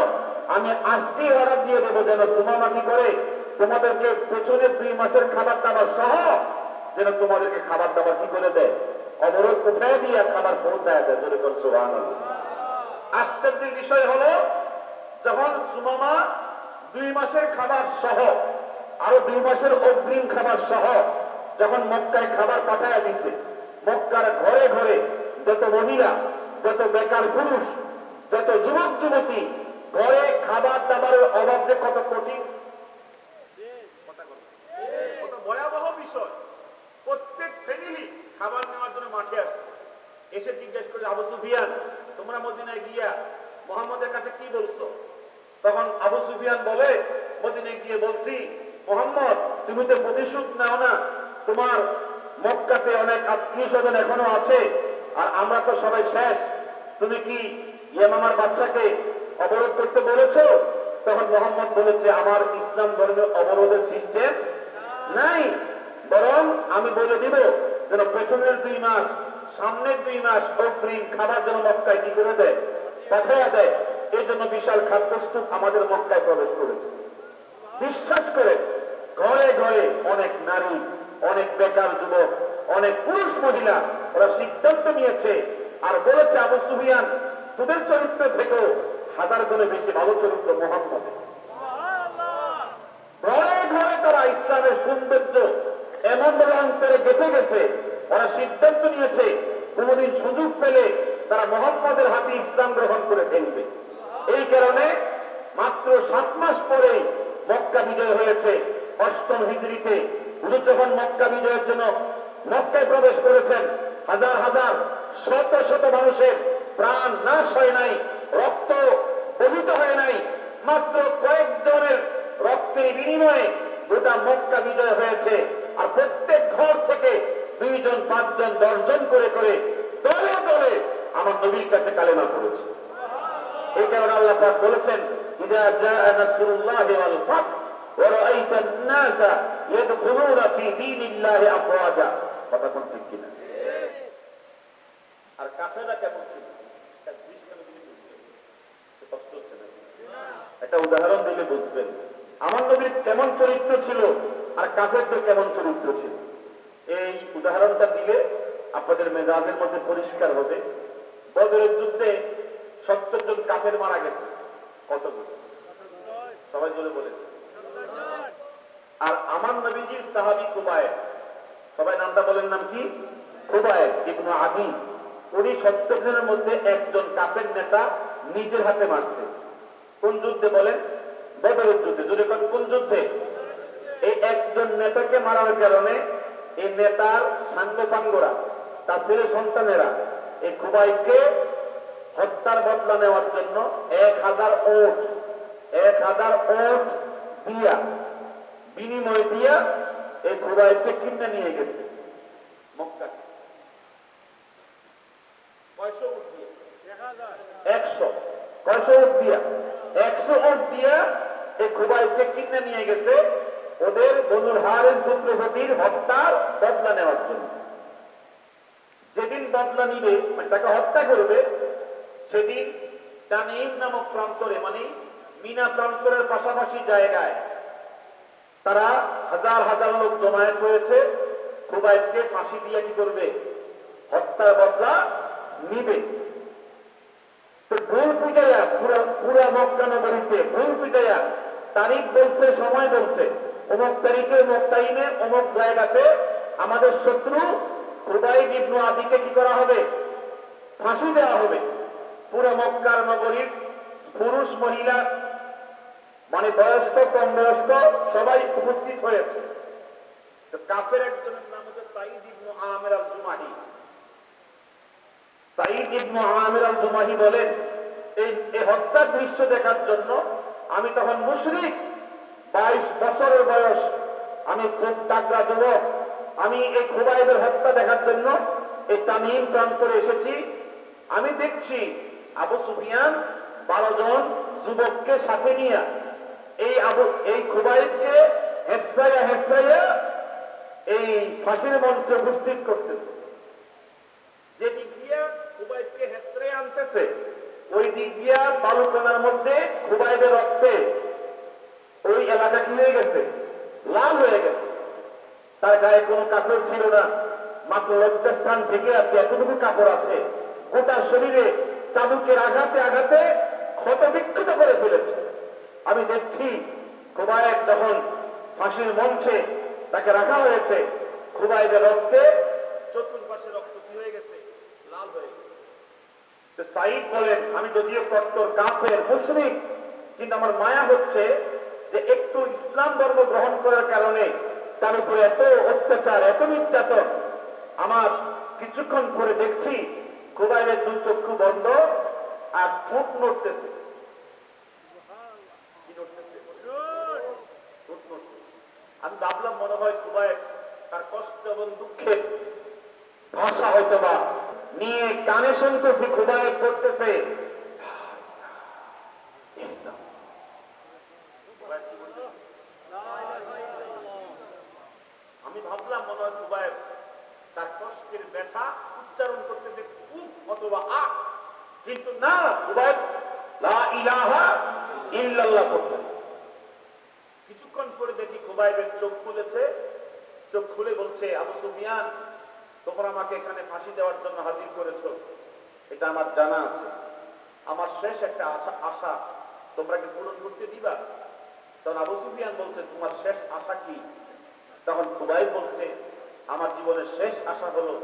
আমি আজকেই অর্ডার দিয়ে দেবো যেন সুমামা কি করে, তোমাদেরকে পেছনের 2 মাসের খাবার দাবার সহ যেন তোমাদেরকে খাবার দাবার কি করে দেয়, অবরোধ উঠায় দিয়ে খাবার পৌঁছায় দেয়। যেরকম সুবহানাল্লাহ। আশ্চর্যের বিষয় হলো, যখন সুমামা 2 মাসের খাবার সহ আরো 2 মাসের অগ্রিম খাবার সহ যখন মক্কায় খাবার পাঠায় দিছে, মক্কার ঘরে ঘরে যত মহিলা, যত বেকার পুরুষ, যত যুবক যুবতী, ঘরে খাবার দাবারের অভাব যে কত কঠিন, কত ভয়াবহ বিষয়। প্রত্যেক ফ্যামিলি খাবার নেওয়ার জন্য মাঠে আসছে, এসে জিজ্ঞেস করে, আবু সুফিয়ান, তোমরা মদিনায় গিয়া মুহাম্মদের কাছে কি বলছো? তখন আবু সুফিয়ান বলে, মদিনায় গিয়ে বলছি, মুহাম্মদ তুমি তো প্রতিশোধ নাও না, তোমার মক্কাতে অনেক আত্মীয় স্বজন এখনো আছে, আর আমরা তো সবাই শেষ, তুমি কি ইয়ামামার বাচ্চাকে অবরোধ করতে বলেছো? তখন মোহাম্মদ বলেছে, আমার ইসলাম ধর্মে অবরোধের সিস্টেম নাই, বরং আমি বলে দিব যেন পেছনের 2 মাস, সামনের 2 মাস অগ্রিম খাবার জন্য মক্কায় কি করে দেয়, পাঠাইয়া দেয়। এই জন্য বিশাল খাদ্যস্তূপ আমাদের মক্কায় প্রবেশ করেছে। বিশ্বাস করে ঘরে ঘরে অনেক নারী, অনেক বেকার যুবক, অনেক পুরুষ মহিলা ওরা সিদ্ধান্ত নিয়েছে আর বলেছে, আবু সুফিয়ান তোদের চরিত্র থেকেও 1000 গুণে বেশি ভালো চরিত্র মুহাম্মদের। ঘরে ঘরে তারা ইসলামের সৌন্দর্য এমন ভাবে অন্তরে গেঁথে গেছে, ওরা সিদ্ধান্ত নিয়েছে কোনদিন সুযোগ পেলে তারা মুহাম্মদের হাতে ইসলাম গ্রহণ করে ফেলবে। এই কারণে মাত্র 7 মাস পরে মক্কা বিজয় হয়েছে। 8ম হিজরিতে হুজুর যখন মক্কা বিজয়ের জন্য মক্কায় প্রবেশ করেছেন, হাজার হাজার শত শত মানুষের প্রাণ নাশ হয় নাই, রক্ত বহিত হয় নাই, মাত্র কয়েকজনের রক্তের বিনিময়ে গোটা মক্কা বিজয় হয়েছে। আর প্রত্যেক ঘর থেকে 2 জন, 5 জন, 10 জন করে করে দলে দলে আমার নবীর কাছে কালেমা পড়েছে। এই কারণে আল্লাহ পাক বলেছেন, ইযা জাআ নাসরুল্লাহি ওয়াল ফাত ওয়া রাআইতান নাসা ইয়াদখুলুনা ফি দীনিল্লাহি আফওয়াজা। কথা কোন ঠিক কিনা? আর কাফেররা কেমন ছিল? একটা উদাহরণ দিলে বুঝবেন আমার নবীর কেমন চরিত্র ছিল আর কাফেরদের কেমন চরিত্র ছিল। এই উদাহরণটা দিলে আপনাদের মেজাজের মধ্যে পরিষ্কার হবে। বদরের যুদ্ধে 70 জন কাফের মারা গেছে। কতগুলো? সবাই বলে বলেছে। আর আমার নবীজির সাহাবী কুবায়, সবাই নামটা বলেন, নাম কি? কুবায় ইবনে আদি। উনি 70 জনের মধ্যে একজন কাফের নেতা নিজের হাতে মারছে। কোন যুদ্ধে বলেন? বদরের যুদ্ধে। যদি কোন যুদ্ধে? এই একজন নেতাকে মারার কারণে এই নেতার সাঙ্গপাঙ্গরা, তার ছেলে সন্তানেরা এই খুবাইবকে হত্যার বদলা নেওয়ার জন্য 1000 ওট দিয়া, বিনিময় দিয়া এই খুবাইবকে কিনে নিয়ে গেছে মক্কাকে। 100 ওট দিয়া 100 ওট দিয়া এই খুবাইবকে কিনে নিয়ে গেছে ওদের বনুল হারিস গোত্রপতির হত্যার বদলা নেওয়ার জন্য। যেদিন বদলা নিবে, মানে তাকে হত্যা করবে, সেদিন তানিম নামক প্রান্তরে, মানে মিনা প্রান্তরের পাশাপাশি জায়গায় তারা হাজার হাজার লোক জমায়েত হয়েছে। খুবাইবকে ফাঁসি দিয়ে কি করবে? হত্যার বদলা নিবে। তো ঢোল পিটাইয়া পুরা মক্কা নগরীতে ঢোল পিটাইয়া তারিখ বলছে, সময় বলছে, অমুক তারিখে অমুক টাইমে অমুক জায়গাতে আমাদের শত্রু খুবাইব ইবনে আদিকে কি করা হবে? ফাঁসি দেওয়া হবে। পুরো মক্কার নগরীর পুরুষ মহিলা, মানে বয়স্ক কম বয়স্ক সবাই উপস্থিত হয়েছে। তো কাফের একজনের নাম হচ্ছে সাঈদ ইবনে আমির আল জুমাহি। সাঈদ ইবনে আমির আল জুমাহি বলেন, এই হত্যার দৃশ্য দেখার জন্য আমি তখন মুশরিক, 22 বছরের বয়স, আমি খুব তাগড়া যুবক, আমি এই খুবাইবের হত্যা দেখার জন্য এই তামিম প্রান্তরে এসেছি। আমি দেখছি আবু সুফিয়ান 12 জন যুবককে সাথে নিয়ে এই খুবাইবকে হেসরাইয়া এই ফাঁসির মঞ্চে উপস্থিত করতেছে। যে দিক দিয়া খুবাইবকে হেসরাইয়া আনতেছে, ওই দিক দিয়া বালুকণার মধ্যে খুবাইবের রক্তে ওই এলাকা কি হয়ে গেছে? লাল হয়ে গেছে। তার গায়ে কোনো কাপড় ছিল না, মাত্র লজ্জাস্থান ঢেকে আছে, এতটুকু কাপড় আছে। গোটা শরীরে চাবুকের আঘাতে আঘাতে ক্ষত বিক্ষত করে ফেলেছে। আমি দেখছি খুবাইব যখন ফাঁসির মঞ্চে তাকে রাখা হয়েছে, খুবাইবের রক্তে চতুর্পাশে রক্ত কি হয়ে গেছে? লাল হয়ে গেছে। তো সাঈদ বলেন, আমি যদিও কট্টর কাফের মুশরিক, কিন্তু আমার মায়া হচ্ছে যে একটু ইসলাম ধর্ম গ্রহণ করার কারণে তার উপরে এত অত্যাচার, এত নির্যাতন। আমার কিছুক্ষণ পরে দেখছি খুবাইবের 2 চক্ষু বন্ধ আর ঠোঁট নড়তেছে। আমি ভাবলাম মনে হয় খুবাইব তার কষ্ট এবং দুঃখের ভাষা হয়তো বা নিয়ে কানে শুনতেছি, খুবাইব পড়তেছে, আমি ভাবলাম মনে হয় খুবাইব তার কষ্টের ব্যথা উচ্চারণ করতেছে উফ অথবা আ, কিন্তু না, খুবাইব লা ইলাহা ইল্লাল্লাহ পড়তেছে। কিছুক্ষণ পরে দেখি খুবাইবের চোখ খুলেছে, চোখ খুলে বলছে, আবু সুফিয়ান, তোমরা আমাকে এখানে ফাঁসি দেওয়ার জন্য হাজির করেছো, এটা আমার জানা আছে। আমার শেষ একটা আশা তোমরা কি পূরণ করতে দিবা? তখন আবু সুফিয়ান বলছে, তোমার শেষ আশা কি? তখন খুবাইব বলছে, আমার জীবনের শেষ আশা হলো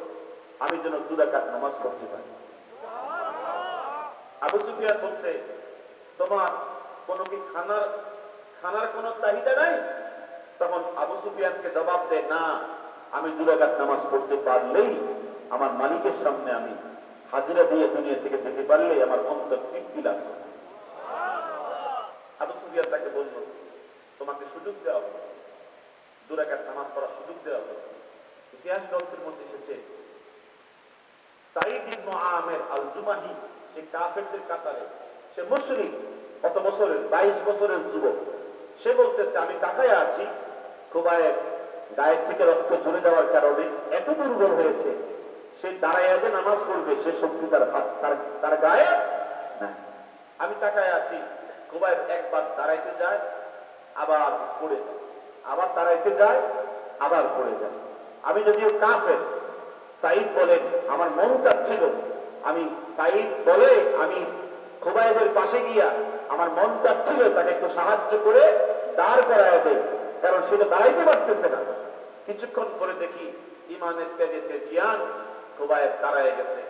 আমি যেন 2 রাকাত নামাজ পড়তে পারি। আবু সুফিয়ান বলছে, তোমার কোনো কি খানার কোনো চাহিদা নাই? তখন আবু সুফিয়ানকে জবাব দেয়, না, আমি 2 রাকাত নামাজ পড়তে পারলেই, আমার মালিকের সামনে আমি হাজিরা দিয়ে দুনিয়া থেকে যেতে পারলেই আমার অন্তর তৃপ্তি লাভ করে। আবু সুফিয়ান তাকে বলল, তোমাকে সুযোগ দেওয়া হবে, 2 রাকাত নামাজ পড়ার সুযোগ দেওয়া হবে। ইতিহাস গ্রন্থের মধ্যে এসেছে, সাঈদ ইবনে আমের আল জুমাহি, সে কাফেরদের কাতারে, সে মুশরিক, কত বছরের, 22 বছরের যুবক। সে বলতেছে, আমি তাকায় আছি, খুবাইব গায়ের থেকে রক্ত ঝরে যাওয়ার কারণে এত দুর্বল হয়েছে, সে দাঁড়াইয়া যে নামাজ পড়বে সে শক্তি তার গায়ে নাই। আমি তাকায় আছি, খুবাইব একবার দাঁড়াইতে যায়, আবার পড়ে যায়, আবার দাঁড়াইতে যায়, আবার পড়ে যায়। আমি যদিও কাফের, সাঈদ বলেন, আমার মন চাচ্ছিল, আমি সাঈদ বলে আমি খুবাইবের পাশে গিয়া আমার মন চাচ্ছিল তাকে একটু সাহায্য করে দাঁড় করায় দেয়, কারণ সে তো দাঁড়াইতে পারতেছে না। কিছুক্ষণ পরে দেখি ইমানের তেজে তেজিয়ান খুবাইব দাঁড়ায় গেছে,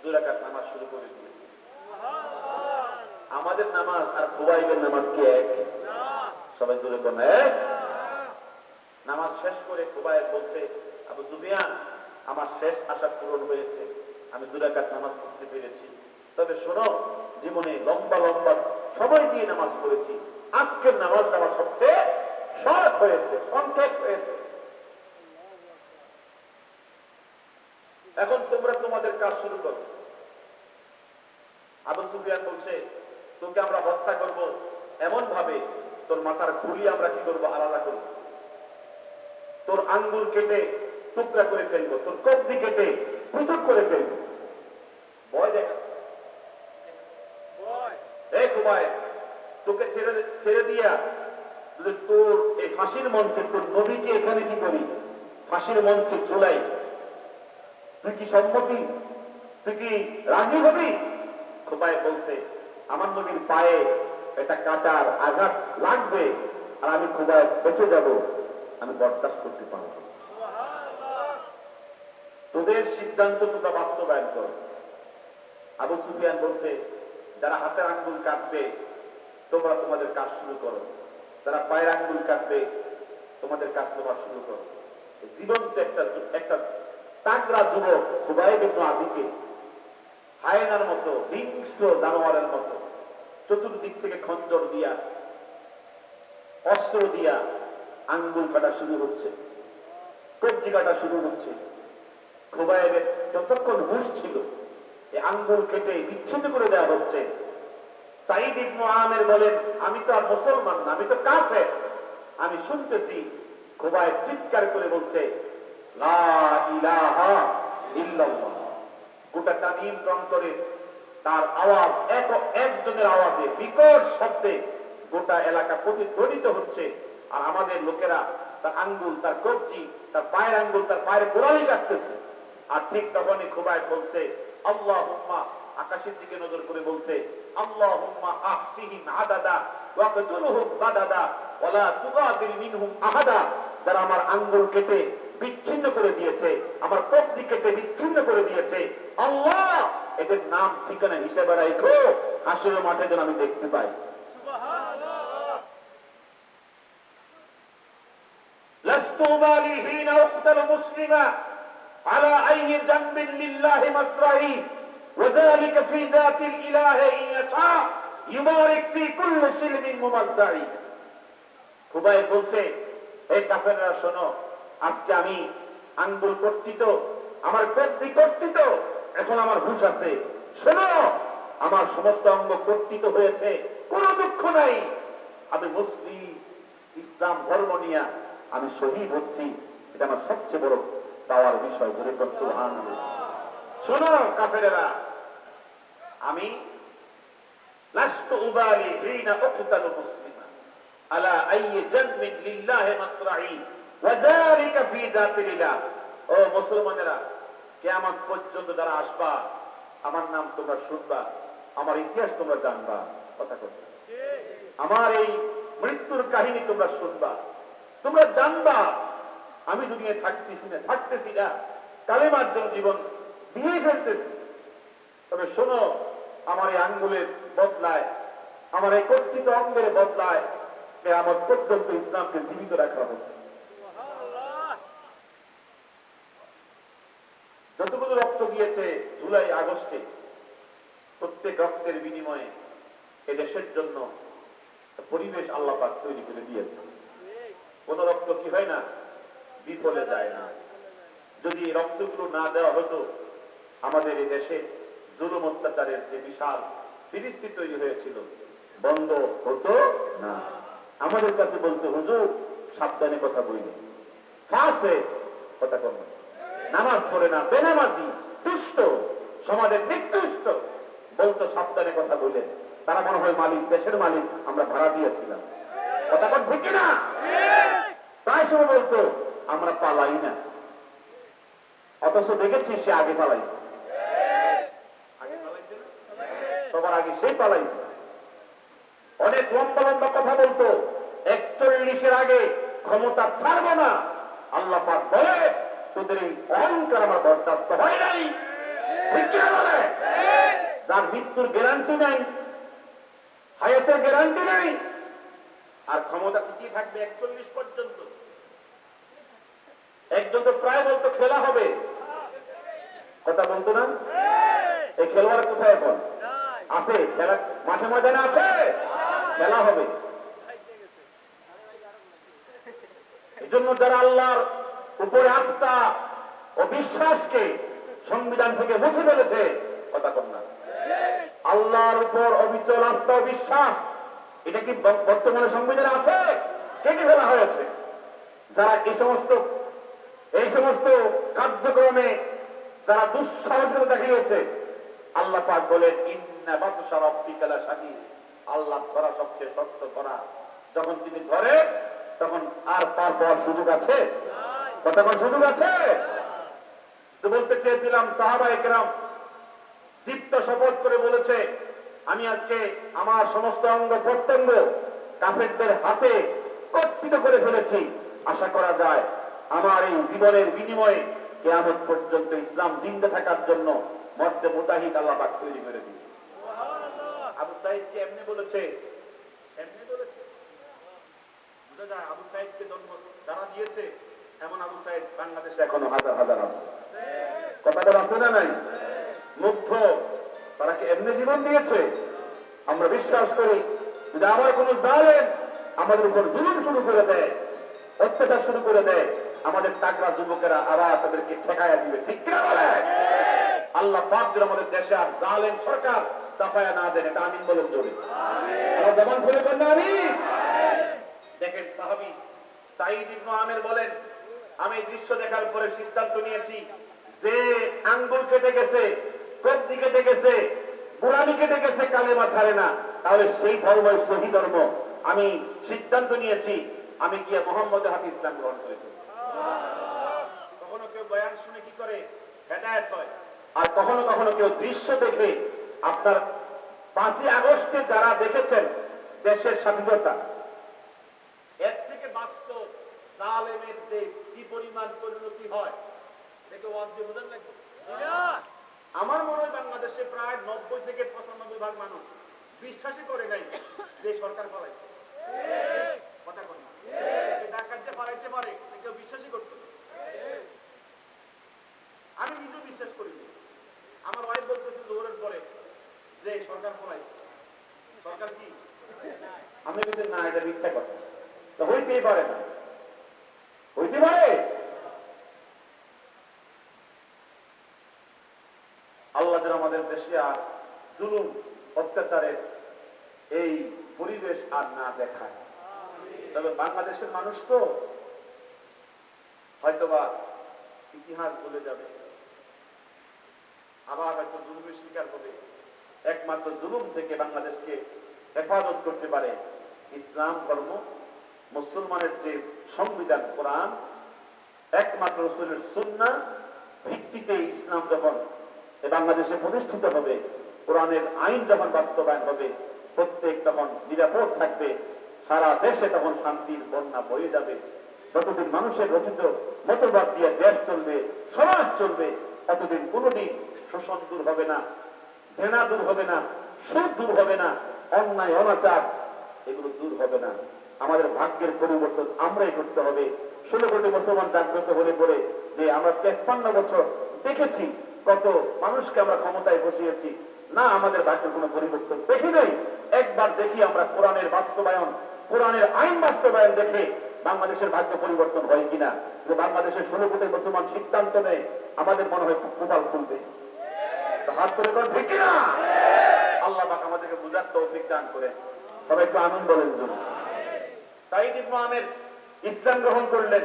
2 রাকাত নামাজ শুরু করে দিয়েছে। আমাদের নামাজ আর খুবাইবের নামাজ কি এক? সবাই জোরে কোন এক? নামাজ শেষ করে খুবাইব বলছে, আবু সুফিয়ান, আমার শেষ আশা পূরণ হয়েছে, আমি 2 রাকাত নামাজ পড়তে পেরেছি। তবে শোনো, জীবনে লম্বা লম্বা সময় দিয়ে নামাজ পড়েছি, আজকের নামাজটা আমার সবচেয়ে শর্ট হয়েছে, সংক্ষেপ হয়েছে। এখন তোমরা তোমাদের কাজ শুরু করো। আবু সুফিয়ান বলছে, তোকে আমরা হত্যা করব এমন ভাবে, তোর মাথার খুলি আমরা কি করবো, আলাদা করব, তোর আঙ্গুল কেটে টুকরা করে ফেলবো, তোর কবজি কেটে পৃথক করে ফেলবো। ভয় দেখা, খুবাইব, তোকে ছেড়ে দিয়া যদি তোর এই ফাঁসির মঞ্চে তোর নবীকে এখানে কি করি, ফাঁসির মঞ্চে চুলাই, তুই কি সম্মতি, তুই কি রাজি হবি? খুবাইব বলছে, আমার নবীর পায়ে একটা কাঁটার আঘাত লাগবে আর আমি খুবাইব বেঁচে যাব, আমি বরদাস্ত করতে পারব। তোদের সিদ্ধান্ত তোমরা বাস্তবায়ন কর। আবু সুফিয়ান বলছে, যারা হাতের আঙ্গুল কাটবে তোমরা তোমাদের কাজ শুরু করো, যারা পায়ের আঙ্গুল কাটবে তোমাদের কাজ তোমরা শুরু করো। জীবন্ত একটা তাগড়া যুবক খুবাইব ইবনে আদিকে হায়নার মতো, হিংস্র জানোয়ারের মতো চতুর্দিক থেকে খঞ্জর দিয়া, অস্ত্র দিয়া আঙ্গুল কাটা শুরু হচ্ছে, কবজি কাটা শুরু হচ্ছে। খুবাইবের যতক্ষণ হুঁশ ছিল, এই আঙ্গুল কেটে বিচ্ছিন্ন করে দেওয়া হচ্ছে। সাঈদ ইবনে আমের বলেন, আমি তো আর মুসলমান না, আমি তো কাফের, আমি শুনতেছি খুবাইব চিৎকার করে বলছে, লা ইলাহা ইল্লাল্লাহ। গোটা তামিম প্রান্তরে তার আওয়াজ, একজনের আওয়াজে, বিকট শব্দে গোটা এলাকা প্রতিধ্বনিত হচ্ছে। আর আমাদের লোকেরা তার আঙ্গুল, তার কবজি, তার পায়ের আঙ্গুল, তার পায়ের গোড়ালি কাটতেছে। আর ঠিক তখনই খুবাইব বলছে, আল্লাহুম্মা, আকাশের দিকে নজর করে বলছে, আল্লাহুম্মা আহসিহিম আদাদা ওয়াকতুলহুম বাদাদা ওয়ালা তুগাদির মিনহুম আহাদা। যারা আমার আঙ্গুল কেটে বিচ্ছিন্ন করে দিয়েছে, আমার কবজি কেটে বিচ্ছিন্ন করে দিয়েছে, আল্লাহ এদের নাম ঠিকানা হিসেবে রাখো, হাসরের মাঠে যেন আমি দেখতে পাই। সুবহানাল্লাহ। লাস্তু বালি হিনা উকতাল মুসলিমা আলা আইয়ি জামবিন লিল্লাহি মাসরাই ওয়া যালিকা ফি যাতিল ইলাহি ইন ইয়াশা ইউবারিক ফি কুল্লি শিলমিন মুমাজ্জাই। খুবাইব বলছে, এই কাফেররা শোনো, আজকে আমি আঙ্গুল কর্তৃত, আমার কর্তৃ কর্তৃত, এখন আমার হুঁশ আছে। শোনো, আমার সমস্ত অঙ্গ কর্তৃত হয়েছে, কোনো দুঃখ নাই। আমি মুসলিম, ইসলাম ধর্ম নিয়ে আমি শহীদ হচ্ছি, এটা আমার সবচেয়ে বড় পাওয়ার বিষয়। সুবহানাল্লাহ। শোনো কাফেরেরা, আমি লাস্তু উবালি হিনা উকতালু মুসলিমান আলা আইয়ি জানবিন লিল্লাহি মাসরাঈ ওয়া যালিকা ফি যাতিল্লাহ। ও মুসলমানেরা, কিয়ামত পর্যন্ত যারা আসবা, আমার নাম তোমরা শুনবা, আমার ইতিহাস তোমরা জানবা, কথা কথা আমার এই মৃত্যুর কাহিনী তোমরা শুনবা, তোমরা জানবা আমি দুনিয়ায় থাকতেছি না, কালেমার জন্য জীবন দিয়ে ফেলতেছি। তবে শোনো, আমার এই আঙ্গুলের বদলায়, আমার এই কর্তৃত অঙ্গের বদলায় কিয়ামত পর্যন্ত ইসলামকে জীবিত রাখা হবে। যতগুলো রক্ত গিয়েছে জুলাই আগস্টে, প্রত্যেক রক্তের বিনিময়ে এদেশের জন্য পরিবেশ আল্লাহ পাক তৈরি করে দিয়েছে। কোন রক্ত কি হয় না, বিফলে যায় না। যদি এই রক্তগুলো না দেওয়া হতো, আমাদের এই দেশে জুলুম অত্যাচারের যে বিশাল পরিস্থিতি তৈরি হয়েছিল বন্ধ হতো না। আমাদের কাছে বলতো, হুজুর সাবধানে কথা বলি, ফাঁসে কথা কম, নামাজ পড়ে না, বেনামাজি, দুষ্ট, সমাজের নিকৃষ্ট, বলতো সাবধানে কথা বলে। তারা মনে হয় মালিক, দেশের মালিক, আমরা ভাড়া দিয়েছিলাম। কথা কন ঠিক না? প্রায় সময় বলতো আমরা পালাই না, অথচ দেখেছি সে আগে পালাইছে। সবার আগে সেই পালাইছে। অনেক লম্বা লম্বা কথা বলতো, 41-এর আগে ক্ষমতা ছাড়বো না। আল্লাহ পাক বলে, তোদের এই অহংকার আমার বরদাস্ত হয় নাই। ঠিক কিনা বলে? যার মৃত্যুর গ্যারান্টি নাই, হায়াতের গ্যারান্টি নাই, আর ক্ষমতা টিকিয়ে থাকবে 41 পর্যন্ত। একজন তো প্রায় বলতো খেলা হবে, কথা বলতো না? এই খেলোয়াড় কোথায় এখন আছে? খেলা মাঠে ময়দানে আছে, খেলা হবে। এই জন্য যারা আল্লাহর উপরে আস্থা ও বিশ্বাসকে সংবিধান থেকে মুছে ফেলেছে, কথা কন না, আল্লাহর উপর অবিচল আস্থা ও বিশ্বাস, এটা কি বর্তমানে সংবিধানে আছে? কেটে ফেলা হয়েছে। যারা এই সমস্ত কার্যক্রমে যারা দুঃসাহসিকতা দেখিয়েছে, আল্লাহ পাক বলেন, ইন্না বাতশা রাব্বিকা লাশাদীদ, আল্লাহ ধরা সবচেয়ে শক্ত ধরা। যখন তিনি ধরে, তখন আর পার পাওয়ার সুযোগ আছে? কথা বলার সুযোগ আছে? তো বলতে চেয়েছিলাম, সাহাবায়ে কেরাম দীপ্ত শপথ করে বলেছে, আমি আজকে আমার সমস্ত অঙ্গ প্রত্যঙ্গ কাফেরদের হাতে কর্তৃত করে ফেলেছি। আশা করা যায় আমার এই জীবনের বিনিময়ে কিয়ামত পর্যন্ত ইসলাম জিন্দা থাকার জন্য মর্দে মুতাহিদ আল্লাহ পাক তৈরি করে দিয়েছে। আবু সাইদকে এমনি বলেছে, বুঝা যায় আবু সাইদকে জন্ম যারা দিয়েছে, এমন আবু সাইদ বাংলাদেশে এখনো হাজার হাজার আছে। কথাটা আছে না নাই? মুগ্ধ, তারা কি এমনি জীবন দিয়েছে? আমরা বিশ্বাস করি, যদি আবার কোন জালেম আমাদের উপর জুলুম শুরু করে দেয়, অত্যাচার শুরু করে দেয়, আমাদের তাগড়া যুবকেরা আবার তাদেরকে ঠেকায়া দিবে। ঠিক কিনা বলে? আল্লাহ পাক যেন আমাদের দেশে আর জালেম সরকার চাপায়া না দেন, এটা আমিন বলেন জোরে। আল্লাহ জবান খুলে বলেন আমিন। দেখেন সাহাবী সাঈদ ইবনে আমের বলেন, আমি দৃশ্য দেখার পরে সিদ্ধান্ত নিয়েছি, যে আঙ্গুল কেটে গেছে, কবজি কেটে গেছে, গোড়ালি কেটে গেছে, কালেমা ছাড়ে না, তাহলে সেই ধর্মই সহি ধর্ম। আমি সিদ্ধান্ত নিয়েছি, আমি গিয়ে মুহাম্মদের হাতে ইসলাম গ্রহণ করেছি। কখনো কেউ বয়ান শুনে কি করে হেদায়েত হয়, আর কখনো কখনো কেউ দৃশ্য দেখে। আপনার 5ই আগস্টে যারা দেখেছেন দেশের স্বাধীনতা, এর থেকে বাস্তব জালেমের যে কি পরিমাণ পরিণতি হয়, দেখে ওয়াজ দিয়ে বোঝান লাগবে। আমার মনে হয় বাংলাদেশে প্রায় 90 থেকে 95% মানুষ বিশ্বাসই করে নাই যে সরকার পালাইছে। কথা বল না, ডাকাত যে পালাইতে পারে কেউ বিশ্বাসই করত না। আমি নিজেও বিশ্বাস করিনি। আমার ওয়াইফ বলতেছে জোহরের পরে যে সরকার পালাইছে। সরকার কি? আমি বলছি না, এটা মিথ্যা কথা, হইতেই পারে না। হইতে পারে? আল্লাহ যেন আমাদের দেশে আর জুলুম অত্যাচারের এই পরিবেশ আর না দেখায়। তবে বাংলাদেশের মানুষ তো হয়তোবা ইতিহাস ভুলে যাবে, আবার হয়তো জুলুমের শিকার হবে। একমাত্র জুলুম থেকে বাংলাদেশকে হেফাজত করতে পারে ইসলাম ধর্ম, মুসলমানের যে সংবিধান কোরআন, একমাত্র রাসূলের সুন্নাহ ভিত্তিতে ইসলাম যখন বাংলাদেশে প্রতিষ্ঠিত হবে, কোরআনের আইন যখন বাস্তবায়ন হবে, প্রত্যেক তখন নিরাপদ থাকবে, সারা দেশে তখন শান্তির বন্যা বয়ে যাবে। যতদিন মানুষের রচিত মতবাদ দিয়ে দেশ চলবে, সমাজ চলবে, ততদিন কোনোদিন শোষণ দূর হবে না, ঘৃণা দূর হবে না, সুদ দূর হবে না, অন্যায় অনাচার এগুলো দূর হবে না। আমাদের ভাগ্যের পরিবর্তন আমরাই করতে হবে। 16 কোটি মুসলমান জাগ্রত হলে পরে যে আমরা 53 বছর দেখেছি কত মানুষকে আমরা ক্ষমতায় বসিয়েছি, না আমাদের ভাগ্যের কোনো পরিবর্তন দেখি নাই। একবার দেখি আমরা কোরআনের বাস্তবায়ন, কোরআনের আইন বাস্তবায়ন দেখে বাংলাদেশের ভাগ্য পরিবর্তন হয় কিনা। বাংলাদেশের 16 কোটি মুসলমান সিদ্ধান্ত নেয়, আমাদের মনে হয় কপাল খুলবে। হাত তুলে কোন ঠিক না? আল্লাহ পাক আমাদেরকে বুঝার তৌফিক দান করে। সবাই একটু আমিন বলেন। সাঈদ ইবনে আমের ইসলাম গ্রহণ করলেন।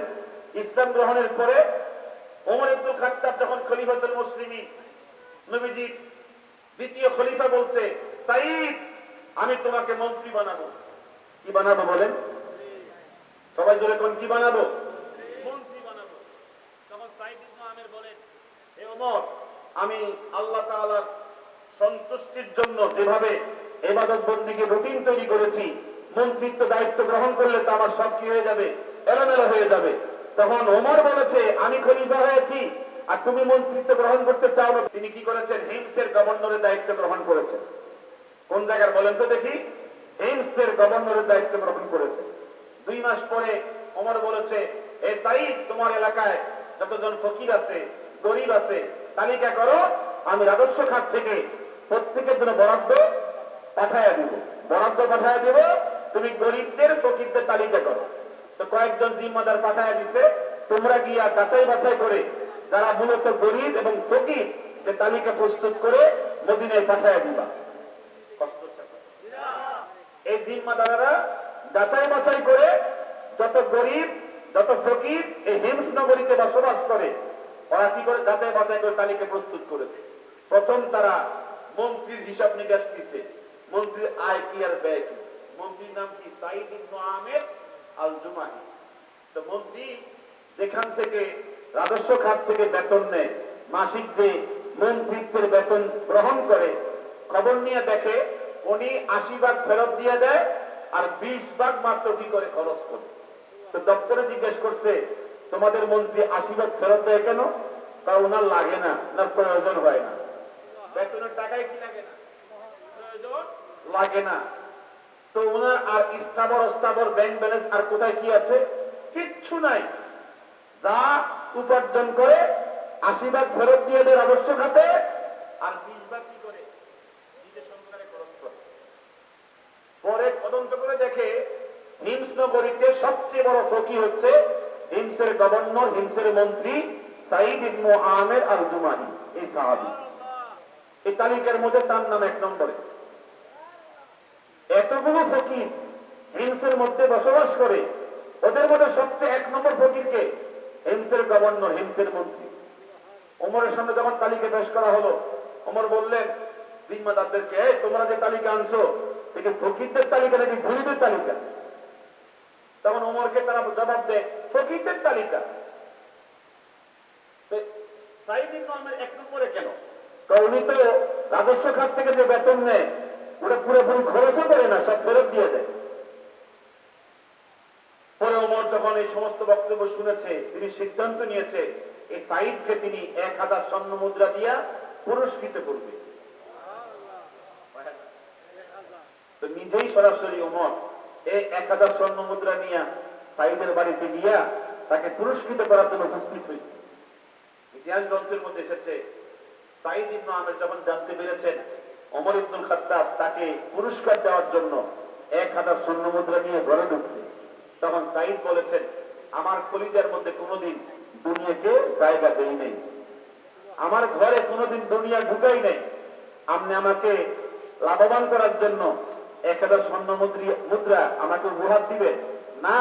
ইসলাম গ্রহণের পরে ওমর ইবনে খাত্তাব যখন খলিফাতুল মুসলিমিন, নবীজির দ্বিতীয় খলিফা, বলছে সাঈদ আমি তোমাকে মন্ত্রী বানাবো। কি বানাবো বলেন? সবাই জোরে কোন কি বানাবো? মন্ত্রী বানাবো। তখন সাঈদ ইবনে আমের বলেন, হে ওমর, আমি আল্লাহ তাআলার সন্তুষ্টির জন্য যেভাবে ইবাদত বন্দেগী রুটিন তৈরি করেছি, মন্ত্রিত্ব দায়িত্ব গ্রহণ করলে তো আমার সব কি হয়ে যাবে, এলোমেলো হয়ে যাবে। তখন ওমর বলেছে আমি খলিফা হয়েছি আর তুমি মন্ত্রিত্ব গ্রহণ করতে চাও না। তিনি কি করেছেন? হিমসের গভর্নরের দায়িত্ব গ্রহণ করেছেন। কোন জায়গার বলেন তো দেখি? হিমসের গভর্নরের দায়িত্ব গ্রহণ করেছে। 2 মাস পরে ওমর বলেছে, এ সাঈদ, তোমার এলাকায় যতজন ফকির আছে, গরিব আছে, তালিকা করো, আমি রাজস্ব খাত থেকে প্রত্যেকের জন্য বরাদ্দ পাঠাইয়া দিব, বরাদ্দ পাঠাইয়া দিব, তুমি গরিবদের ফকিরদের তালিকা করো। তো কয়েকজন জিম্মাদার পাঠাইয়া দিছে, তোমরা গিয়া যাচাই বাছাই করে যারা মূলত গরিব এবং ফকির যে তালিকা প্রস্তুত করে মদিনায় পাঠাইয়া দিবা। এই জিম্মাদাররা যাচাই বাছাই করে যত গরিব যত ফকির এই হিমস নগরীতে বসবাস করে, ওরা কি করে যাচাই বাছাই করে তালিকা প্রস্তুত করেছে। প্রথম তারা মন্ত্রীর হিসাব নিকাশ দিছে, মন্ত্রীর আয় কি আর ব্যয় কি। মন্ত্রীর নাম কি? সাঈদ ইবনে আমের আল জুমাহি। তো মন্ত্রী যেখান থেকে রাজস্ব খাত থেকে বেতন নেয়, মাসিক যে মন্ত্রিত্বের বেতন গ্রহণ করে, খবর নিয়ে দেখে উনি 80 ভাগ ফেরত দিয়ে দেয় আর 20 ভাগ মাত্র কি করে খরচ করে। তো দপ্তরে জিজ্ঞেস করছে, তোমাদের মন্ত্রী 80 ভাগ ফেরত দেয় কেন? কারণ ওনার লাগে না, ওনার প্রয়োজন হয় না। বেতনের টাকায় কি লাগে না? প্রয়োজন লাগে না। তো ওনার আর স্থাবর অস্থাবর ব্যাংক ব্যালেন্স আর কোথায় কি আছে? কিচ্ছু নাই। যা উপার্জন করে 80 ভাগ ফেরত দিয়ে দেয় রাজস্ব খাতে আর 20 ভাগ কি করে নিজের সংসারে খরচ করে। পরে তদন্ত করে দেখে হিমস নগরীতে সবচেয়ে বড় ফকির হচ্ছে হিমসের গভর্নর, হিমসের মন্ত্রী সাঈদ ইবনে আমের আল জুমাহি, এই সাহাবী। এই তালিকার মধ্যে তার নাম 1 নম্বরে। এতগুলো ফকির হিমসের মধ্যে বসবাস করে, ওদের মধ্যে সবচেয়ে 1 নম্বর ফকিরকে? হিমসের গভর্নর, হিমসের মন্ত্রী। ওমরের সামনে যখন তালিকা পেশ করা হলো, ওমর বললেন জিম্মাদারদেরকে, তোমরা যে তালিকা আনছো এটা ফকিরদের তালিকা নাকি ধনীদের তালিকা? তখন ওমরকে তারা জবাব দেয় ফকিরদের তালিকা। সাঈদ ইবনে আমের 1 নম্বরে কেন? কারণ উনি তো রাজস্ব খাত থেকে যে বেতন নেয় ওটা পুরোপুরি খরচও করে না, সব ফেরত দিয়ে দেয়। পরে ওমর যখন এই সমস্ত বক্তব্য শুনেছে, তিনি সিদ্ধান্ত নিয়েছে এই সাঈদকে তিনি 1000 স্বর্ণ মুদ্রা দিয়া পুরস্কৃত করবে। তো নিজেই সরাসরি ওমর এই 1000 স্বর্ণ মুদ্রা নিয়ে সাঈদের বাড়িতে গিয়া তাকে পুরস্কৃত করার জন্য উপস্থিত হয়েছে। ইতিহাস গ্রন্থের মধ্যে এসেছে, সাঈদ ইবনে আমের যখন জানতে পেরেছেন ওমর ইবনুল খাত্তাব তাকে পুরস্কার দেওয়ার জন্য 1000 স্বর্ণ মুদ্রা নিয়ে ঘরে ঢুকছে, তখন সাঈদ বলেছেন, আমার কলিজার মধ্যে কোনোদিন দুনিয়াকে জায়গা দেই নাই, আমার ঘরে কোনোদিন দুনিয়া ঢুকাই নাই, আপনি আমাকে লাভবান করার জন্য 1000 স্বর্ণ মুদ্রা আমাকে উপহার দিবেন না,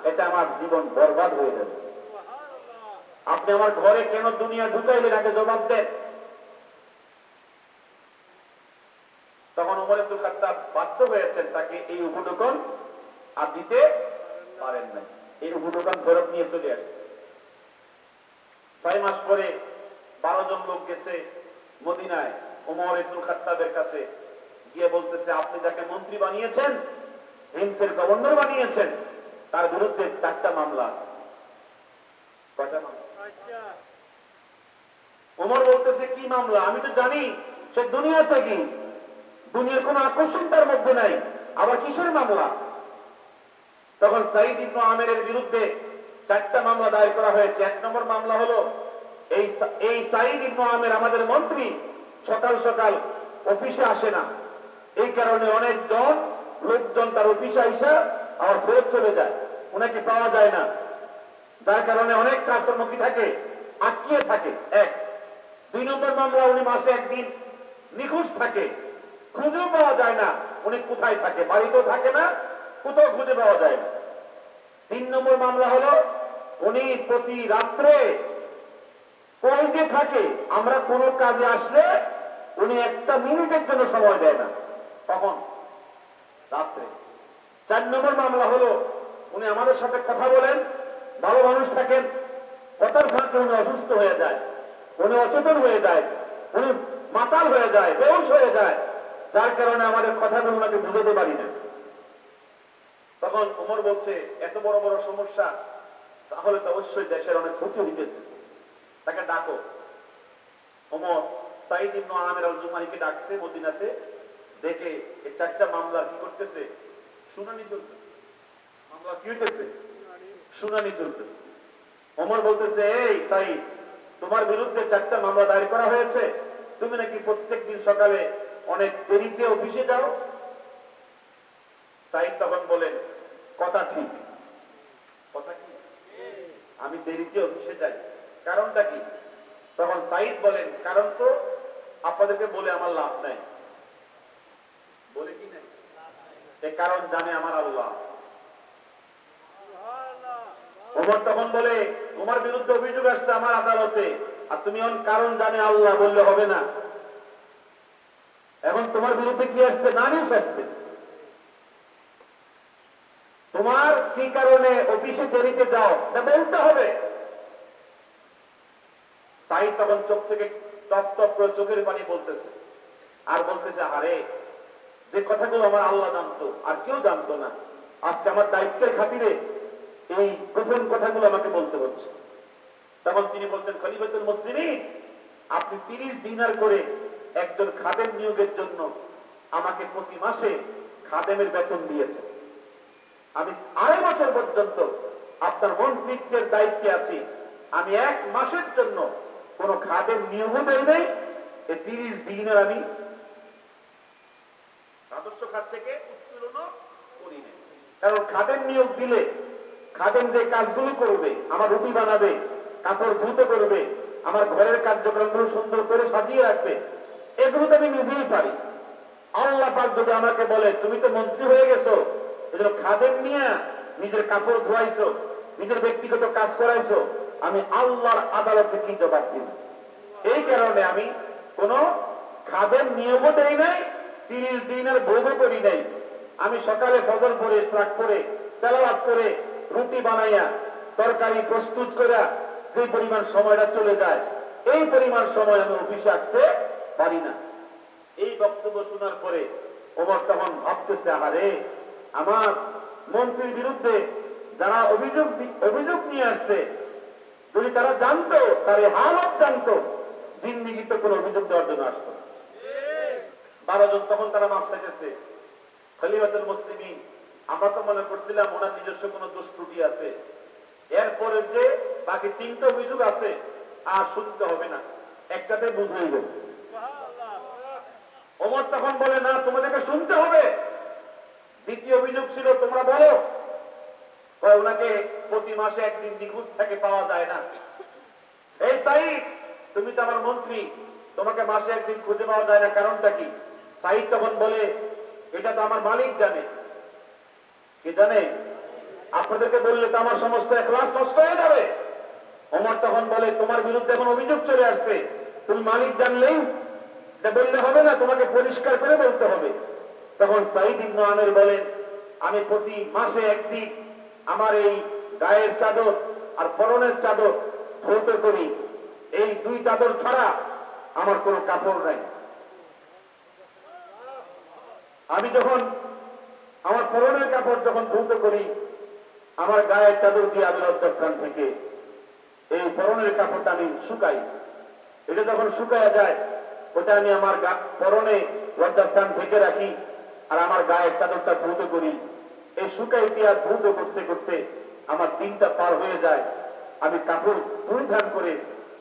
এটা আমার জীবন বরবাদ হয়ে যাবে। আপনি আমার ঘরে কেন দুনিয়া ঢুকাইলেন আগে জবাব দেন। তখন ওমর ইবনুল খাত্তাব বাধ্য হয়েছেন তাকে এই উপঢৌকন আর দিতে পারেন না, এই উপঢৌকন ফেরত নিয়ে চলে আসছে। 6 মাস পরে 12 জন লোক গেছে মদিনায় ওমর ইবনুল খাত্তাবের কাছে, গিয়ে বলতেছে আপনি যাকে মন্ত্রী বানিয়েছেন, হিমসের গভর্নর বানিয়েছেন, তার বিরুদ্ধে 4টা মামলা। কয়টা মামলা? ওমর বলতেছে কি মামলা? আমি তো জানি সে দুনিয়া থেকে, দুনিয়ার কোন আকর্ষণ তার মধ্যে নাই, আবার কিসের মামলা? তখন সাঈদ ইবনে আমেরের বিরুদ্ধে 4টা মামলা দায়ের করা হয়েছে। 1 নম্বর মামলা হলো এই সাঈদ ইবনে আমের আমাদের মন্ত্রী সকাল সকাল অফিসে আসে না, এই কারণে অনেক লোকজন তার অফিসে আইসা আবার ফেরত চলে যায়, ওনাকে পাওয়া যায় না, যার কারণে অনেক কাজকর্ম কি থাকে, আটকিয়ে থাকে। 1। 2 নম্বর মামলা, উনি মাসে একদিন নিখোঁজ থাকে, খুঁজেও পাওয়া যায় না উনি কোথায় থাকে, বাড়িতেও থাকে না, কোথাও খুঁজে পাওয়া যায় না। 3 নম্বর মামলা হলো উনি প্রতি রাত্রে কই যে থাকে, আমরা কোনো কাজে আসলে উনি 1টা মিনিটের জন্য সময় দেয় না, তখন রাত্রে। 4 নম্বর মামলা হলো উনি আমাদের সাথে কথা বলেন, ভালো মানুষ থাকেন, কথার ফাঁকে উনি অসুস্থ হয়ে যায়, উনি অচেতন হয়ে যায়, উনি মাতাল হয়ে যায়, বেহুশ হয়ে যায়, যার কারণে আমাদের কথাগুলো ওনাকে বুঝাতে পারি না। তখন ওমর বলছে এত বড় বড় সমস্যা, তাহলে তো অবশ্যই দেশের অনেক ক্ষতি হইতেছে, তাকে ডাকো। ওমর সাঈদ ইবনে আমের আল জুমাহিকে ডাকছে মদিনাতে, দেখে এই 4টা মামলা কি করতেছে, শুনানি চলতেছে। মামলা কি হইতেছে? শুনানি চলতেছে। ওমর বলতেছে এই সাঈদ, তোমার বিরুদ্ধে 4টা মামলা দায়ের করা হয়েছে, তুমি নাকি প্রত্যেকদিন সকালে অনেক দেরিতে অফিসে যাও। সাঈদ তখন বলেন কথা ঠিক। কথা কি? আমি দেরিতে অফিসে যাই, কারণটা কি? তখন সাঈদ বলেন কারণ তো আপনাদেরকে বলে আমার লাভ নাই। বলে কি নাই? এই কারণ জানে আমার আল্লাহ। ওমর তখন বলে তোমার বিরুদ্ধে অভিযোগ আসছে আমার আদালতে, আর তুমি এখন কারণ জানে আল্লাহ বললে হবে না, এখন তোমার বিরুদ্ধে কি আসছে? নালিশ আসছে। তোমার কি কারণে অফিসে দেরিতে যাও তা বলতে হবে। সাঈদ তখন চোখ থেকে টপ টপ করে চোখের পানি বলতেছে, আর বলতেছে আরে যে কথাগুলো আমার আল্লাহ জানতো আর কেউ জানতো না, আজকে আমার দায়িত্বের খাতিরে এই গোপন কথাগুলো আমাকে বলতে হচ্ছে। তখন তিনি বলছেন খলিফাতুল মুসলিমিন, আপনি 30 দিনার করে একজন খাদেম নিয়োগের জন্য আমাকে প্রতি মাসে খাদেমের বেতন দিয়েছেন, আমি 2.5 বছর পর্যন্ত আপনার মন্ত্রিত্বের দায়িত্বে আছি, আমি 1 মাসের জন্য কোন খাদেম নিয়োগ দেই নাই, এই 30 দিনের আমি রাজস্ব খাত থেকে উত্তোলন করি নাই। কারণ খাদেম নিয়োগ দিলে খাদেম যে কাজগুলো করবে, আমার রুটি বানাবে, কাপড় ধুতে করবে, আমার ঘরের কার্যক্রমগুলো সুন্দর করে সাজিয়ে রাখবে, এগুলো তো আমি নিজেই পারি। আল্লাহ পাক যদি আমাকে বলে তুমি তো মন্ত্রী হয়ে গেছো, এজন্য খাদেম নিয়ে নিজের কাপড় ধোয়াইছো, নিজের ব্যক্তিগত কাজ করাইছো, আমি আল্লাহর আদালতে কি জবাব দিব? এই কারণে আমি কোন খাদেম নিয়োগও দেই নাই, 30 দিনের ভোগও করি নাই। আমি সকালে ফজর পড়ে ইশরাক করে তেলাওয়াত করে রুটি বানাইয়া তরকারি প্রস্তুত করে যে পরিমাণ সময়টা চলে যায়, এই পরিমাণ সময় আমি অফিসে আসতে পারি না। এই বক্তব্য শোনার পরে ওমর তখন ভাবতেছে আরে আমার মন্ত্রীর বিরুদ্ধে যারা অভিযোগ নিয়ে আসছে, যদি তারা জানতো, তার হালত জানতো, জিন্দিগিতে কোনো অভিযোগ দেওয়ার জন্য আসতো। 12 জন তখন তারা মাপ চাইতেছে। খলিফাতুল মুসলিমিন, আমরা তো মনে করছিলাম ওনার নিজস্ব কোনো দোষ ত্রুটি আছে, এরপরে যে বাকি 3টা অভিযোগ আছে আর শুনতে হবে না, একটাতে বুঝ হয়ে গেছে। ওমর তখন বলে না, তোমাদেরকে শুনতে হবে। দ্বিতীয় অভিযোগ ছিল তোমরা বলো, ওনাকে প্রতি মাসে একদিন নিখোঁজ থেকে পাওয়া যায় না। এই সাঈদ, তুমি তো আমার মন্ত্রী, তোমাকে মাসে একদিন খুঁজে পাওয়া যায় না, কারণটা কি? সাইদ তখন বলে, এটা তো আমার মালিক জানে। কি জানে? আপনাদেরকে বললে তো আমার সমস্ত এখলাস নষ্ট হয়ে যাবে। ওমর তখন বলে, তোমার বিরুদ্ধে এখন অভিযোগ চলে আসছে, তুমি মালিক জানলেই এটা বললে হবে না, তোমাকে পরিষ্কার করে বলতে হবে। তখন সাইদ ইবনে আমের বলেন, আমি প্রতি মাসে একদিন আমার এই গায়ের চাদর আর পরনের চাদর ধৌত করি, এই দুই চাদর ছাড়া আমার কোনো কাপড় নাই। আমি যখন আমার পরনের কাপড় যখন ধৌত করি, আমার গায়ের চাদর দিয়ে আমি লজ্জাস্থান থেকে এই পরনের কাপড়টা আমি শুকাই। এটা যখন শুকায়া যায়, ওটা আমি আমার পরনে লজ্জাস্থান থেকে রাখি, আর আমার গায়ের চাদরটা ধৌত করি। এই শুকাইতে আর ধৌত করতে করতে আমার দিনটা পার হয়ে যায়। আমি কাপড় পরিধান করে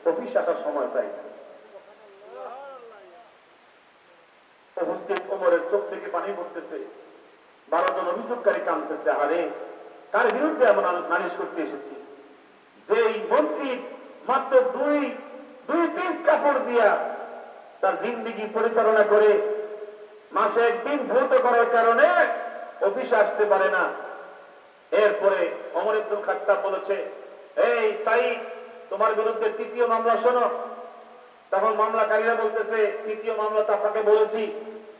অফিস আসার সময় পাই। উপস্থিত ওমরের চোখ থেকে পানি পড়তেছে। 12 জন অভিযোগকারী কাঁদতেছে, আরে কার বিরুদ্ধে এমন নালিশ করতে এসেছি? যে এই মন্ত্রী মাত্র দুই পিস কাপড় দিয়া তার জিন্দেগি পরিচালনা করে মাসে একদিন ধৌত করার কারণে অফিসে আসতে পারে না। এরপরে ওমর ইবনুল খাত্তাব বলেছে, এই সাইদ, তোমার বিরুদ্ধে 3য় মামলা শোনো। তখন মামলাকারীরা বলতেছে, 3য় মামলা তো আপনাকে বলেছি,